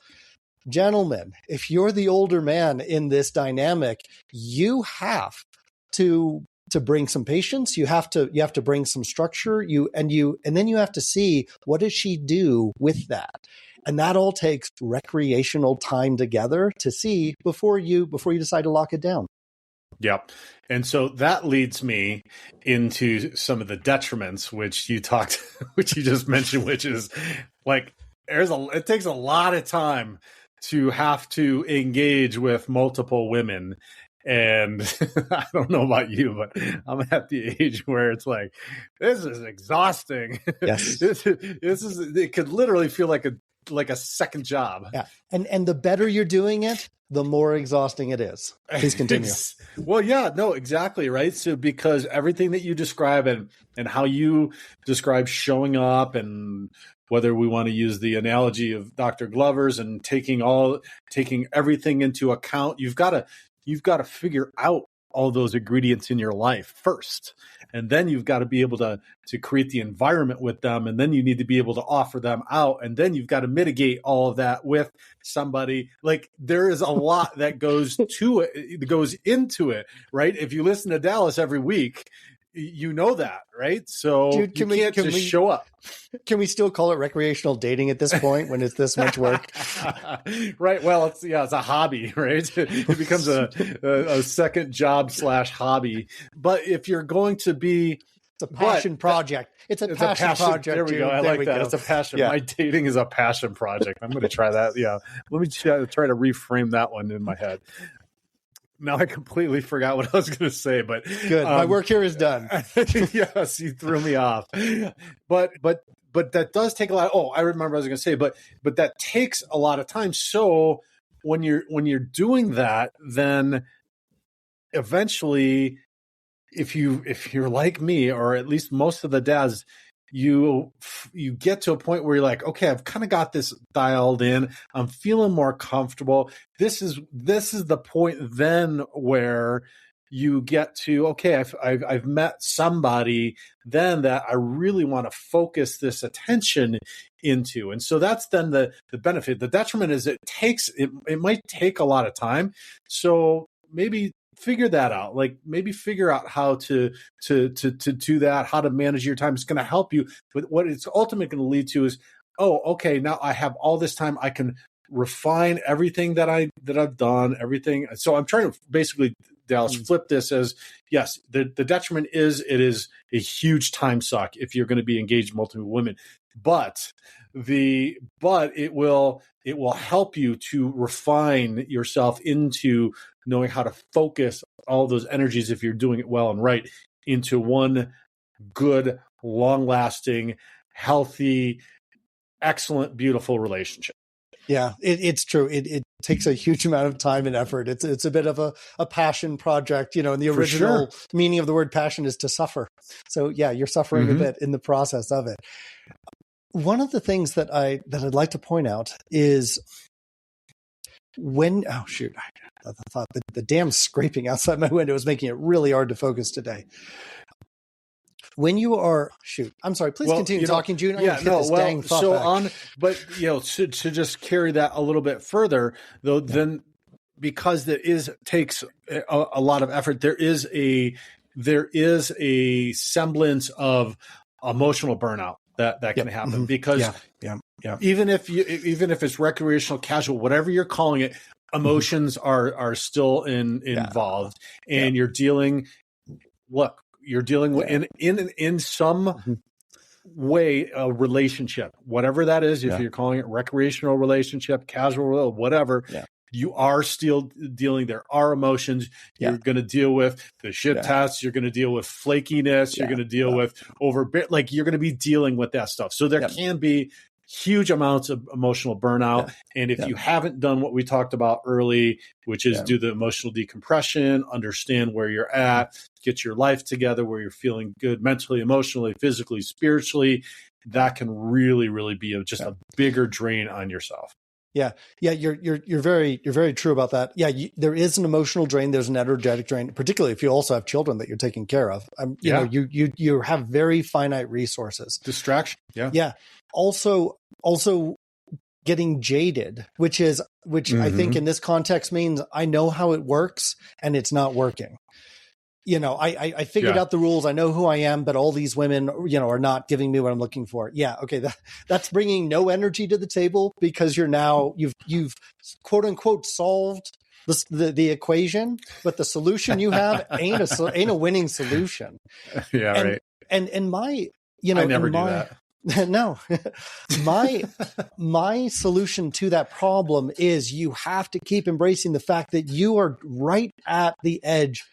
Speaker 3: Gentlemen, if you're the older man in this dynamic, you have to bring some patience. You have to bring some structure. And then you have to see, what does she do with that? And that all takes recreational time together to see before you decide to lock it down.
Speaker 2: Yep. And so that leads me into some of the detriments, which you just mentioned, which is like, it takes a lot of time to have to engage with multiple women. And I don't know about you, but I'm at the age where it's like, this is exhausting.
Speaker 3: Yes.
Speaker 2: It could literally feel like a second job.
Speaker 3: Yeah. And the better you're doing it, the more exhausting it is. Please continue.
Speaker 2: Well, yeah, no, exactly. Right. So because everything that you describe and how you describe showing up, and whether we want to use the analogy of Dr. Glover's and taking everything into account, you've got to figure out all those ingredients in your life first. And then you've got to be able to create the environment with them. And then you need to be able to offer them out. And then you've got to mitigate all of that with somebody. Like, there is a lot that goes into it, right? If you listen to Dallas every week, you know that, right? So Dude, you can't just show up.
Speaker 3: Can we still call it recreational dating at this point when it's this much work?
Speaker 2: Right. Well, it's a hobby, right? It becomes a second job / hobby. But if you're going to be,
Speaker 3: it's a passion project. It's a passion project.
Speaker 2: There we go. I like that. It's a passion. Yeah. My dating is a passion project. I'm going to try that. Yeah. Let me try to reframe that one in my head. Now I completely forgot what I was going to say, but
Speaker 3: good. My work here is done.
Speaker 2: Yes, you threw me off. But that does take a lot. I remember what I was going to say, but that takes a lot of time. So when you're doing that, then eventually, if you're like me, or at least most of the dads, you get to a point where you're like, okay, I've kind of got this dialed in. I'm feeling more comfortable. This is the point then where you get to, okay, I've met somebody then that I really want to focus this attention into. And so that's then the benefit. The detriment is it might take a lot of time. So maybe figure that out. Like, maybe figure out how to do that, how to manage your time. It's going to help you. But what it's ultimately going to lead to is, okay, now I have all this time. I can refine everything that I've done, everything. So I'm trying to basically, Dallas, flip this as, yes, the detriment is, it is a huge time suck if you're going to be engaged with multiple women, but it will help you to refine yourself into knowing how to focus all those energies, if you're doing it well and right, into one good, long-lasting, healthy, excellent, beautiful relationship.
Speaker 3: Yeah, it's true. It takes a huge amount of time and effort. It's a bit of a passion project, and the original meaning of the word passion is to suffer. So yeah, you're suffering a bit in the process of it. One of the things that I'd like to point out is I thought the damn scraping outside my window is making it really hard to focus today. When you are, I'm sorry, please continue talking, June. Dang thought back.
Speaker 2: To just carry that a little bit further, though, then because takes a lot of effort, there is a semblance of emotional burnout that can happen because even if it's recreational, casual, whatever you're calling it, emotions are still involved, and you're dealing. Look. You're dealing with in some way a relationship, whatever that is. If you're calling it recreational relationship, casual, whatever, you are still dealing. There are emotions. You're going to deal with the shit tests. You're going to deal with flakiness. You're going to deal with you're going to be dealing with that stuff. So there can be huge amounts of emotional burnout. And if you haven't done what we talked about early, which is do the emotional decompression, understand where you're at, get your life together, where you're feeling good mentally, emotionally, physically, spiritually, that can really, really be just a bigger drain on yourself.
Speaker 3: Yeah. You're very true about that. Yeah. There is an emotional drain. There's an energetic drain, particularly if you also have children that you're taking care of. You know, you have very finite resources.
Speaker 2: Distraction. Yeah.
Speaker 3: Yeah. Also getting jaded, which I think in this context means I know how it works and it's not working. You know, I figured out the rules. I know who I am, but all these women, you know, are not giving me what I'm looking for. Yeah. Okay. That's bringing no energy to the table because you've quote unquote solved the equation, but the solution you have ain't a winning solution.
Speaker 2: Yeah. Right.
Speaker 3: And my, you know,
Speaker 2: I never do that.
Speaker 3: No, my solution to that problem is you have to keep embracing the fact that you are right at the edge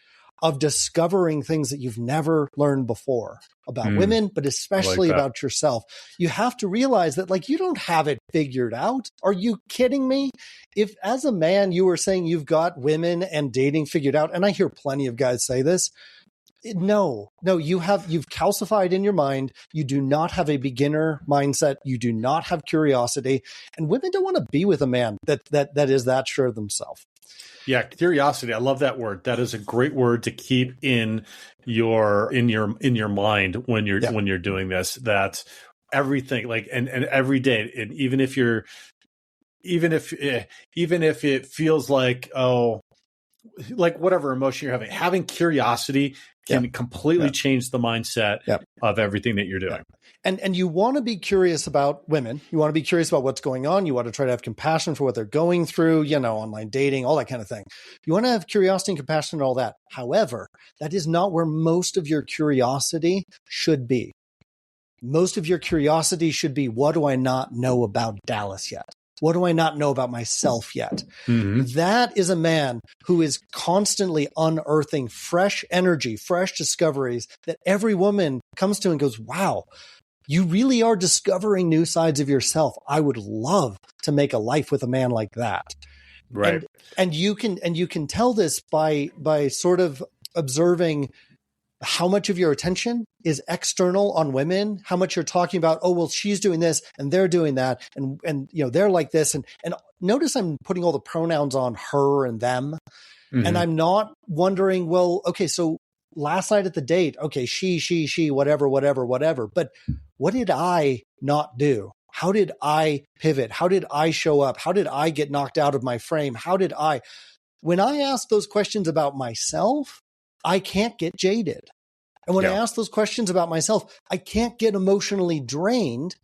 Speaker 3: of discovering things that you've never learned before about women, but especially about yourself. You have to realize that, like, you don't have it figured out. Are you kidding me? If as a man, you were saying you've got women and dating figured out, and I hear plenty of guys say this, no, you've calcified in your mind. You do not have a beginner mindset. You do not have curiosity, and women don't want to be with a man that is that sure of themselves.
Speaker 2: Yeah, curiosity. I love that word. That is a great word to keep in your mind when you're doing this. That everything, like, and every day, and even if it feels like, oh, like whatever emotion you're having curiosity can completely change the mindset of everything that you're doing.
Speaker 3: And you want to be curious about women. You want to be curious about what's going on. You want to try to have compassion for what they're going through, you know, online dating, all that kind of thing. You want to have curiosity and compassion and all that. However, that is not where most of your curiosity should be. Most of your curiosity should be, what do I not know about Dallas yet? What do I not know about myself yet? That is a man who is constantly unearthing fresh energy, fresh discoveries that every woman comes to and goes, wow, you really are discovering new sides of yourself. I would love to make a life with a man like that.
Speaker 2: Right.
Speaker 3: And you can tell this by sort of observing how much of your attention is external on women, how much you're talking about, oh, well, she's doing this and they're doing that. And you know, they're like this. And notice I'm putting all the pronouns on her and them. And I'm not wondering, well, okay, so last night at the date, okay, she, whatever. But what did I not do? How did I pivot? How did I show up? How did I get knocked out of my frame? When I ask those questions about myself, I can't get jaded. And when I ask those questions about myself, I can't get emotionally drained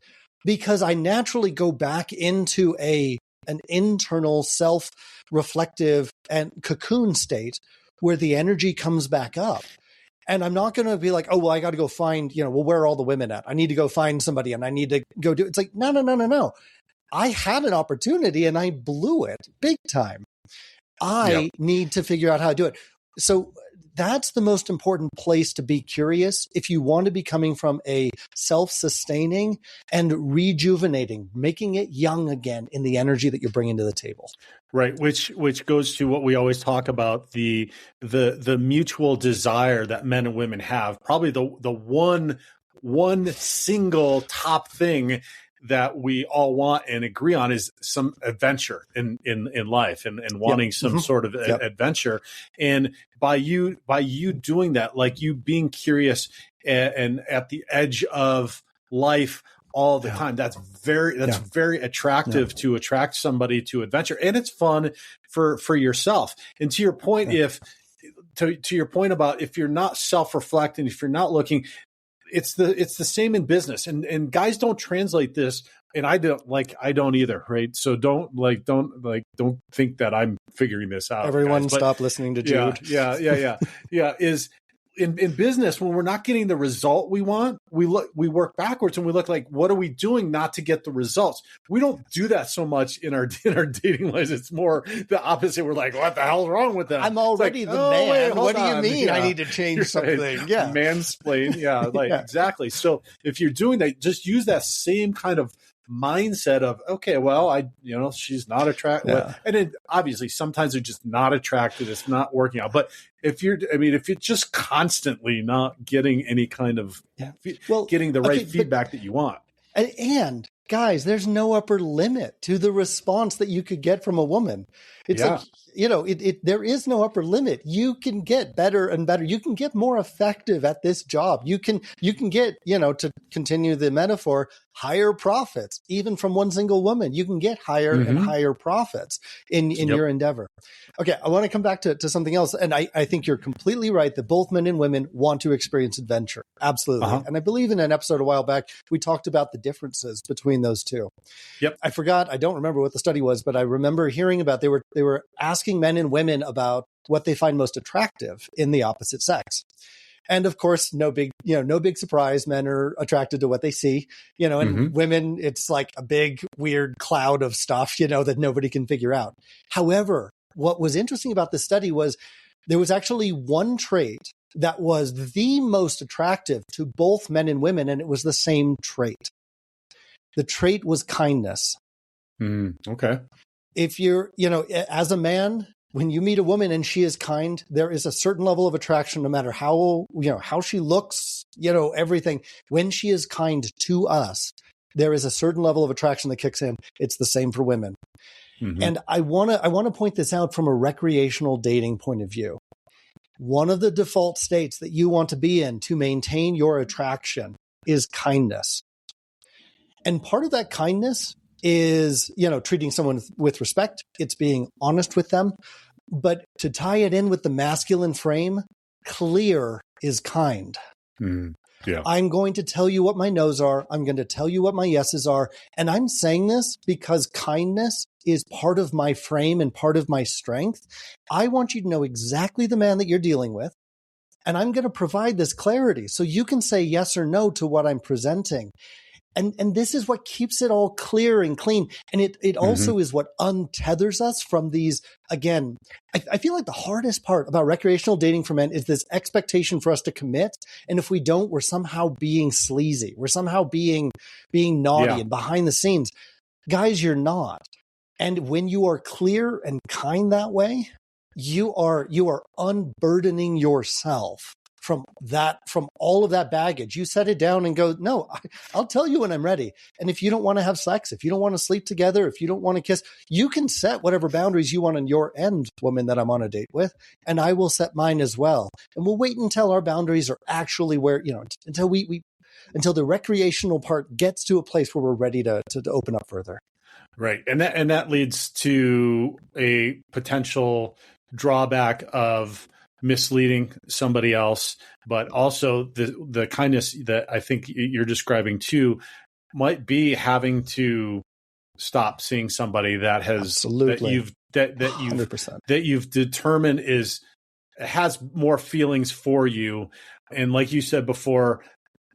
Speaker 3: because I naturally go back into an internal self-reflective and cocoon state where the energy comes back up. And I'm not going to be like, oh, well, I got to go find, you know, well, where are all the women at? I need to go find somebody and I need to go do it. It's like, no. I had an opportunity and I blew it big time. I need to figure out how to do it. So that's the most important place to be curious if you want to be coming from a self-sustaining and rejuvenating, making it young again in the energy that you're bringing to the table.
Speaker 2: Right, which goes to what we always talk about, the mutual desire that men and women have. Probably the one single top thing that we all want and agree on is some adventure in life and wanting some sort of adventure. And by you doing that, like you being curious and at the edge of life all the time, that's very attractive to attract somebody to adventure. And it's fun for yourself. And to your point, to your point about if you're not self-reflecting, if you're not looking, it's the same in business, and guys don't translate this, and I don't either, right? So don't think that I'm figuring this out.
Speaker 3: Everyone, stop listening to Jude.
Speaker 2: Yeah. Is in business, when we're not getting the result we want, we work backwards and we look like, what are we doing not to get the results? We don't do that so much in our dating lives. It's more the opposite. We're like, what the hell's wrong with that?
Speaker 3: I'm already the man. Wait, what do you mean? I need to change something.
Speaker 2: Right. Yeah, mansplain. Yeah, exactly. So if you're doing that, just use that same kind of mindset of, okay, well, she's not attractive. And then obviously sometimes they're just not attractive. It's not working out. But if you're just constantly not getting any kind of getting the right feedback that you want.
Speaker 3: And guys, there's no upper limit to the response that you could get from a woman. It's like, there is no upper limit. You can get better and better. You can get more effective at this job. You can get, to continue the metaphor, higher profits, even from one single woman. You can get higher and higher profits in your endeavor. Okay, I want to come back to something else. And I think you're completely right that both men and women want to experience adventure. Absolutely. And I believe in an episode a while back, we talked about the differences between those two.
Speaker 2: Yep.
Speaker 3: I don't remember what the study was, but I remember hearing about they were asking men and women about what they find most attractive in the opposite sex. And of course, no big surprise. Men are attracted to what they see, and women, it's like a big, weird cloud of stuff, that nobody can figure out. However, what was interesting about this study was there was actually one trait that was the most attractive to both men and women, and it was the same trait. The trait was kindness.
Speaker 2: Okay.
Speaker 3: If you're, as a man, when you meet a woman and she is kind, there is a certain level of attraction, no matter how she looks, everything. When she is kind to us, there is a certain level of attraction that kicks in. It's the same for women. And I want to point this out from a recreational dating point of view. One of the default states that you want to be in to maintain your attraction is kindness. And part of that kindness is, treating someone with respect. It's being honest with them. But to tie it in with the masculine frame, clear is kind.
Speaker 2: Yeah.
Speaker 3: I'm going to tell you what my no's are. I'm going to tell you what my yeses are. And I'm saying this because kindness is part of my frame and part of my strength. I want you to know exactly the man that you're dealing with. And I'm going to provide this clarity so you can say yes or no to what I'm presenting. And this is what keeps it all clear and clean. And it also is what untethers us from these, again, I feel like the hardest part about recreational dating for men is this expectation for us to commit. And if we don't, we're somehow being sleazy. We're somehow being naughty and behind the scenes. Guys, you're not. And when you are clear and kind that way, you are unburdening yourself from all of that baggage. You set it down and go, no, I'll tell you when I'm ready. And if you don't want to have sex, if you don't want to sleep together, if you don't want to kiss, you can set whatever boundaries you want on your end, woman that I'm on a date with, and I will set mine as well. And we'll wait until our boundaries are actually where, until the recreational part gets to a place where we're ready to open up further.
Speaker 2: Right. And that leads to a potential drawback of misleading somebody else, but also the kindness that I think you're describing too might be having to stop seeing somebody that has that you've determined has more feelings for you. And like you said before,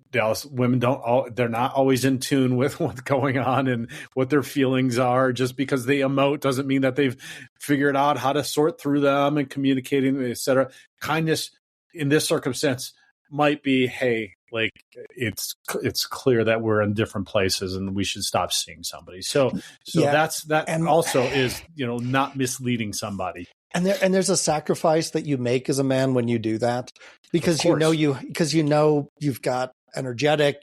Speaker 2: Dallas, women they're not always in tune with what's going on and what their feelings are. Just because they emote doesn't mean that they've figured out how to sort through them and communicating, etc. Kindness in this circumstance might be, hey, like it's clear that we're in different places and we should stop seeing somebody. So and also is, not misleading somebody.
Speaker 3: And there's a sacrifice that you make as a man when you do that, because you've got energetic,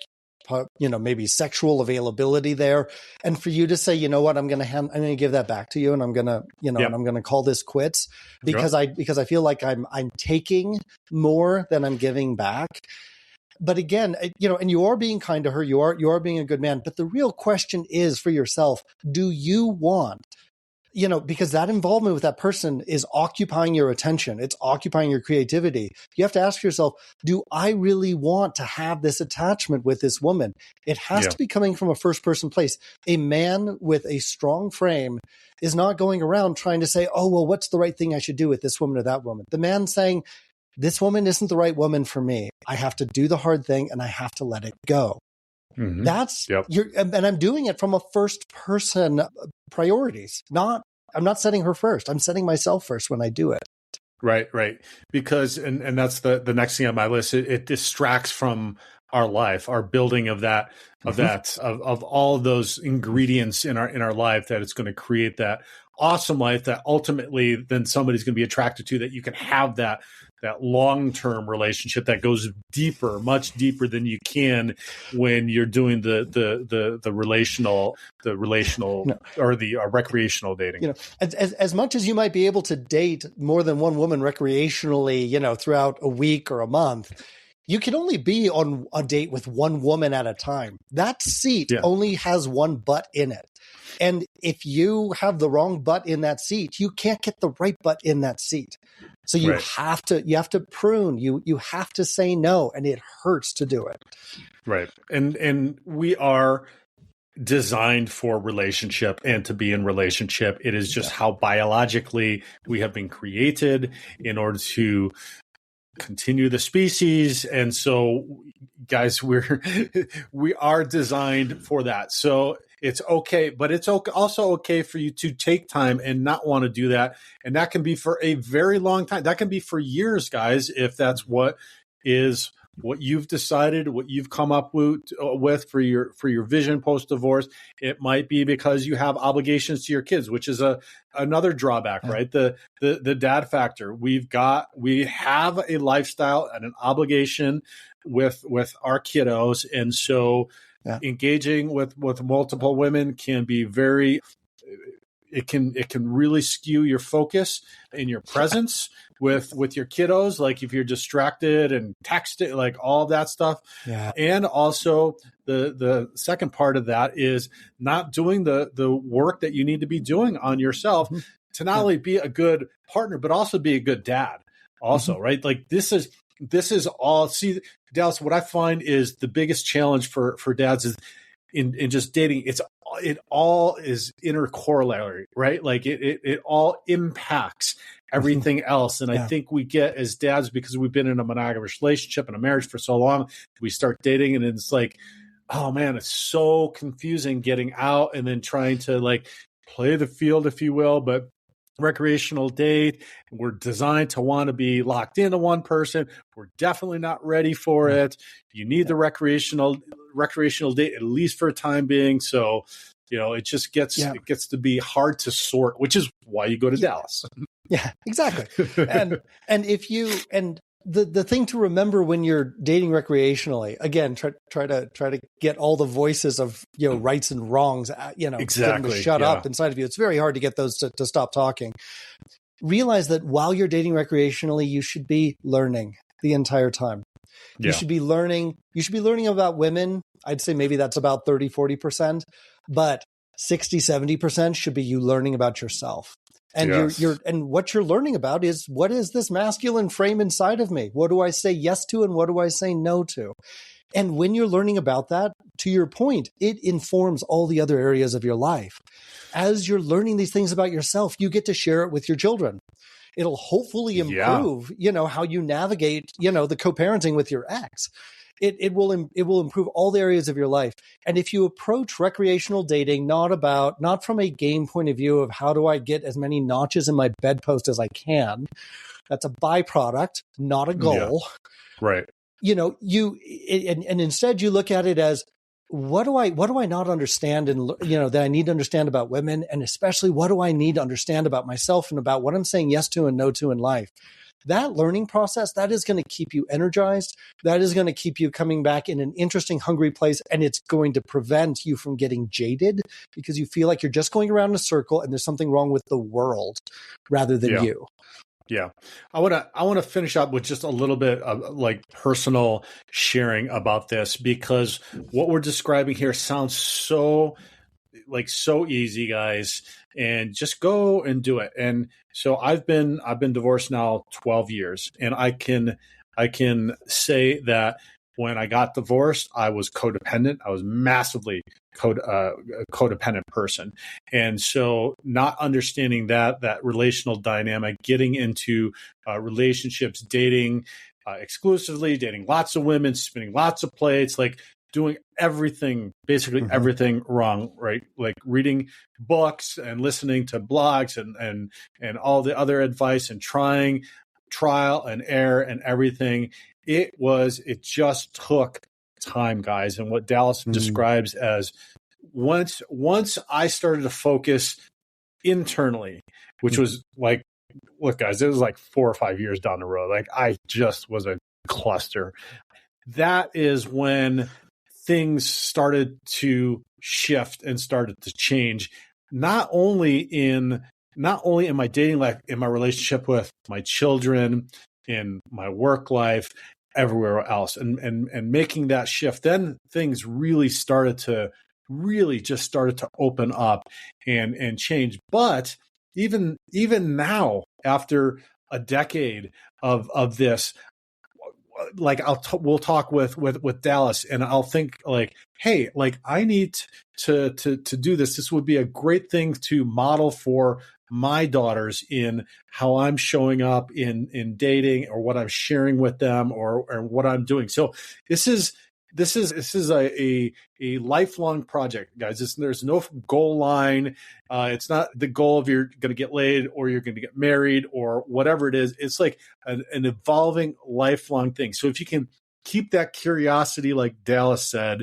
Speaker 3: maybe sexual availability there. And for you to say, you know what, I'm going to give that back to you. And I'm going to, and I'm going to call this quits because I feel like I'm taking more than I'm giving back. But again, and you are being kind to her. You are being a good man. But the real question is for yourself, do you want, because that involvement with that person is occupying your attention. It's occupying your creativity. You have to ask yourself, do I really want to have this attachment with this woman? It has to be coming from a first person place. A man with a strong frame is not going around trying to say, oh, well, what's the right thing I should do with this woman or that woman? The man saying, this woman isn't the right woman for me. I have to do the hard thing and I have to let it go. And I'm doing it from a first person priorities. I'm not setting her first. I'm setting myself first when I do it.
Speaker 2: Right. Because, and that's the next thing on my list. It distracts from our life, our building of that, of all of those ingredients in our life that it's going to create that awesome life that ultimately then somebody's going to be attracted to, that you can have that long-term relationship that goes deeper, much deeper than you can when you're doing the relational or the recreational dating.
Speaker 3: As much as you might be able to date more than one woman recreationally, throughout a week or a month, you can only be on a date with one woman at a time. That seat only has one butt in it. And if you have the wrong butt in that seat, you can't get the right butt in that seat. So you have to prune, you have to say no, and it hurts to do it.
Speaker 2: Right. And we are designed for relationship and to be in relationship. It is just how biologically we have been created in order to continue the species. And so, guys, we are designed for that. So it's okay, but it's also okay for you to take time and not want to do that. And that can be for a very long time. That can be for years, guys, if that's what you've decided, what you've come up with for your vision post-divorce. It might be because you have obligations to your kids, which is another drawback, right? The dad factor. We have a lifestyle and an obligation with our kiddos. And so engaging with multiple women can be it can really skew your focus and your presence with your kiddos, like if you're distracted and texting, like all that stuff. Yeah. And also the second part of that is not doing the work that you need to be doing on yourself to not only be a good partner, but also be a good dad also, right? Like this is all, see, Dallas, what I find is the biggest challenge for dads is in just dating, it all is intercorollary, right? Like it all impacts everything else. And I think we get as dads, because we've been in a monogamous relationship and a marriage for so long, we start dating and it's like, oh man, it's so confusing getting out and then trying to like play the field, if you will. But recreational date, we're designed to want to be locked into one person. We're definitely not ready for it. You need the recreational date, at least for a time being. So, it just gets to be hard to sort, which is why you go to Dallas.
Speaker 3: Yeah, exactly. And the thing to remember when you're dating recreationally, again, try to get all the voices of rights and wrongs,
Speaker 2: exactly,
Speaker 3: to shut up inside of you. It's very hard to get those to stop talking. Realize that while you're dating recreationally, you should be learning the entire time. You should be learning about women. I'd say maybe that's about 30-40%, but 60-70% should be you learning about yourself. And and what you're learning about is, what is this masculine frame inside of me? What do I say yes to and what do I say no to? And when you're learning about that, to your point, it informs all the other areas of your life. As you're learning these things about yourself, you get to share it with your children. It'll hopefully improve, how you navigate, the co-parenting with your ex. It will improve all the areas of your life. And if you approach recreational dating not from a game point of view of how do I get as many notches in my bedpost as I can, that's a byproduct, not a goal.
Speaker 2: Yeah. Right.
Speaker 3: And instead you look at it as, what do I not understand and that I need to understand about women, and especially what do I need to understand about myself and about what I'm saying yes to and no to in life. That learning process, that is going to keep you energized. That is going to keep you coming back in an interesting, hungry place. And it's going to prevent you from getting jaded because you feel like you're just going around in a circle and there's something wrong with the world rather than you.
Speaker 2: Yeah. I want to finish up with just a little bit of like personal sharing about this, because what we're describing here sounds so easy, guys, and just go and do it. And so I've been divorced now 12 years, and I can say that when I got divorced, I was codependent. I was massively codependent person. And so not understanding that relational dynamic, getting into relationships, dating exclusively, dating lots of women, spinning lots of plates, like doing everything, basically everything wrong, right? Like reading books and listening to blogs and all the other advice and trying trial and error and everything. It just took time, guys. And what Dallas describes as once I started to focus internally, which was like look, guys, it was like 4 or 5 years down the road. Like I just was a cluster. That is when things started to shift and started to change, not only in my dating life, in my relationship with my children, in my work life, everywhere else, and making that shift. Then things really started to open up and change. But even now, after a decade of this, like we'll talk with Dallas, and I'll think like, hey, like I need to do this. This would be a great thing to model for my daughters in how I'm showing up in dating, or what I'm sharing with them, or what I'm doing. So this is a lifelong project, guys. There's no goal line. It's not the goal of you're going to get laid or you're going to get married or whatever it is. It's like an evolving lifelong thing. So if you can keep that curiosity, like Dallas said,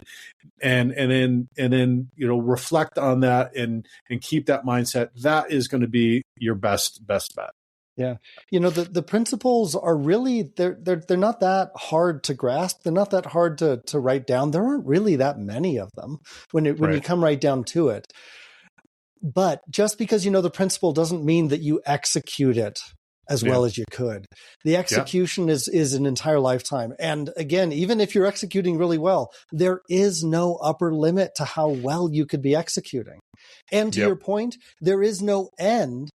Speaker 2: and then reflect on that and keep that mindset, that is going to be your best bet.
Speaker 3: Yeah. The principles are really, they're not that hard to grasp. They're not that hard to write down. There aren't really that many of them when you come right down to it. But just because you know the principle doesn't mean that you execute it as well as you could. The execution is an entire lifetime. And again, even if you're executing really well, there is no upper limit to how well you could be executing. And to your point, there is no end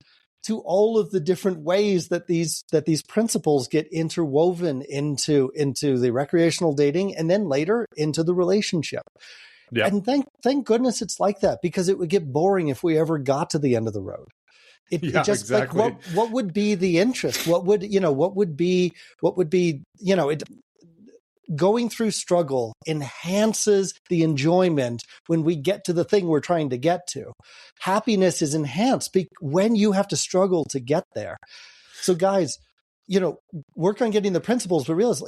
Speaker 3: to all of the different ways that these principles get interwoven into the recreational dating, and then later into the relationship. Yeah. And thank goodness it's like that, because it would get boring if we ever got to the end of the road. It just exactly. Like what would be the interest? What would be going through struggle enhances the enjoyment when we get to the thing we're trying to get to. Happiness is enhanced when you have to struggle to get there. So guys, work on getting the principles, but realize,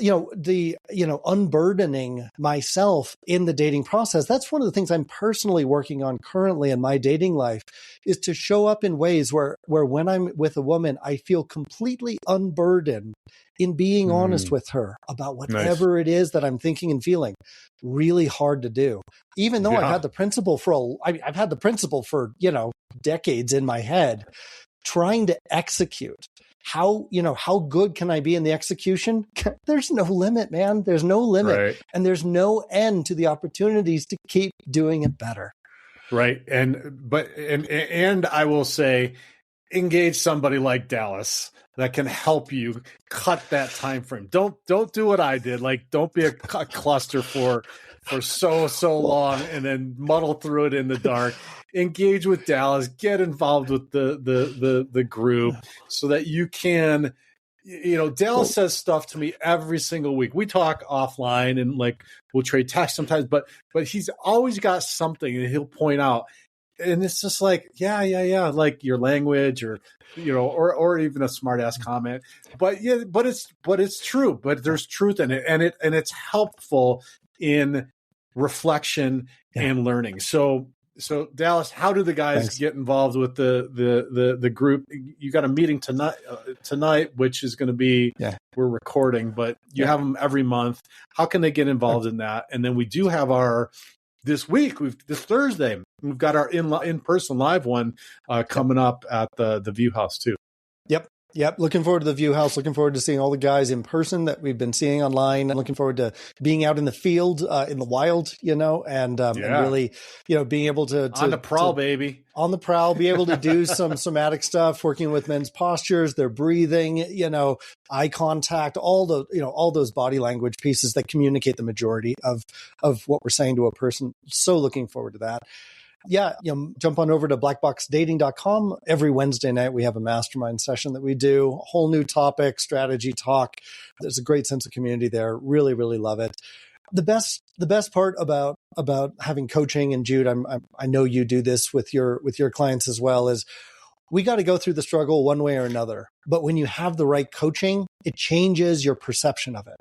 Speaker 3: unburdening myself in the dating process. That's one of the things I'm personally working on currently in my dating life, is to show up in ways where when I'm with a woman, I feel completely unburdened in being honest with her about whatever it is that I'm thinking and feeling. Really hard to do. Even though I've had the principle for decades in my head, trying to execute. How good can I be in the execution? There's no limit, man. There's no limit. Right. And there's no end to the opportunities to keep doing it better. Right.
Speaker 2: And I will say, engage somebody like Dallas that can help you cut that time frame. Don't do what I did. Like, don't be a cluster for so long and then muddle through it in the dark. Engage with Dallas, get involved with the group so that you can, Dallas says stuff to me every single week. We talk offline and like we'll trade text sometimes, but he's always got something and he'll point out. And it's just like, yeah, like your language or even a smart ass comment. But it's true. But there's truth in it, and it's helpful in reflection and learning. So Dallas, how do the guys get involved with the group? You got a meeting tonight, which is going to be we're recording, but you have them every month. How can they get involved in that? And then we do have this Thursday, we've got our in-person live one coming up at the View House too.
Speaker 3: Yep. Looking forward to the View House. Looking forward to seeing all the guys in person that we've been seeing online. Looking forward to being out in the field, in the wild, and really, being able to
Speaker 2: on the prowl, baby.
Speaker 3: On the prowl, be able to do some somatic stuff, working with men's postures, their breathing, eye contact, all those body language pieces that communicate the majority of what we're saying to a person. So looking forward to that. Yeah, jump on over to blackboxdating.com. Every Wednesday night, we have a mastermind session that we do. A whole new topic, strategy talk. There's a great sense of community there. Really, really love it. The best part about having coaching, and Jude, I know you do this with your clients as well, is we got to go through the struggle one way or another. But when you have the right coaching, it changes your perception of it.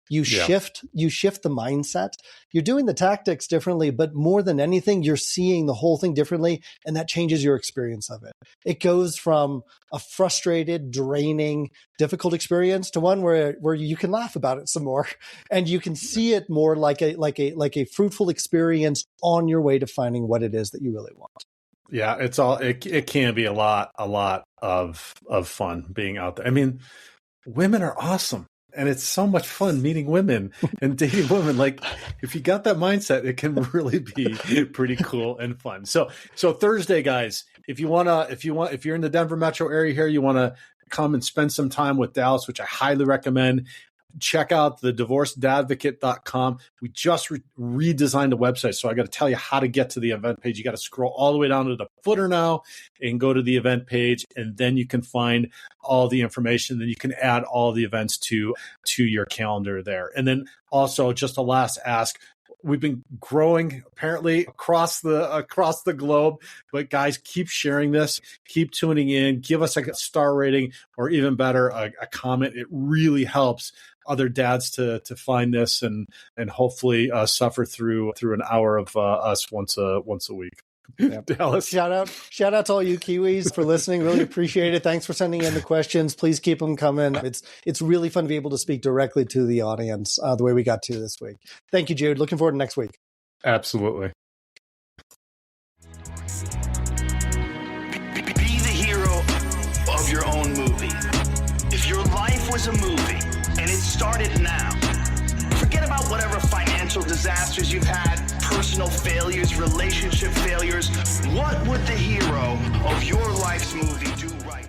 Speaker 3: You shift the mindset. You're doing the tactics differently, but more than anything, you're seeing the whole thing differently, and that changes your experience of it. It goes from a frustrated, draining, difficult experience to one where you can laugh about it some more, and you can see it more like a fruitful experience on your way to finding what it is that you really want.
Speaker 2: Yeah, it can be a lot of fun being out there. I mean, women are awesome. And it's so much fun meeting women and dating women. Like, if you got that mindset, it can really be pretty cool and fun. So Thursday, guys, if you're in the Denver metro area here, you want to come and spend some time with Dallas, which I highly recommend. Check out the divorcedadvocate.com. We just redesigned the website. So I got to tell you how to get to the event page. You got to scroll all the way down to the footer now and go to the event page. And then you can find all the information. Then you can add all the events to your calendar there. And then also just a last ask. We've been growing apparently across the globe, but guys, keep sharing this, keep tuning in, give us a star rating, or even better, a comment. It really helps other dads to find this and hopefully suffer through an hour of us once a week. Yep. Dallas.
Speaker 3: Shout out to all you Kiwis for listening. Really appreciate it. Thanks for sending in the questions. Please keep them coming. It's really fun to be able to speak directly to the audience the way we got to this week. Thank you, Jude. Looking forward to next week.
Speaker 2: Absolutely.
Speaker 1: Be the hero of your own movie. If your life was a movie and it started now, forget about whatever financial disasters you've had, personal failures, relationship failures. What would the hero of your life's movie do right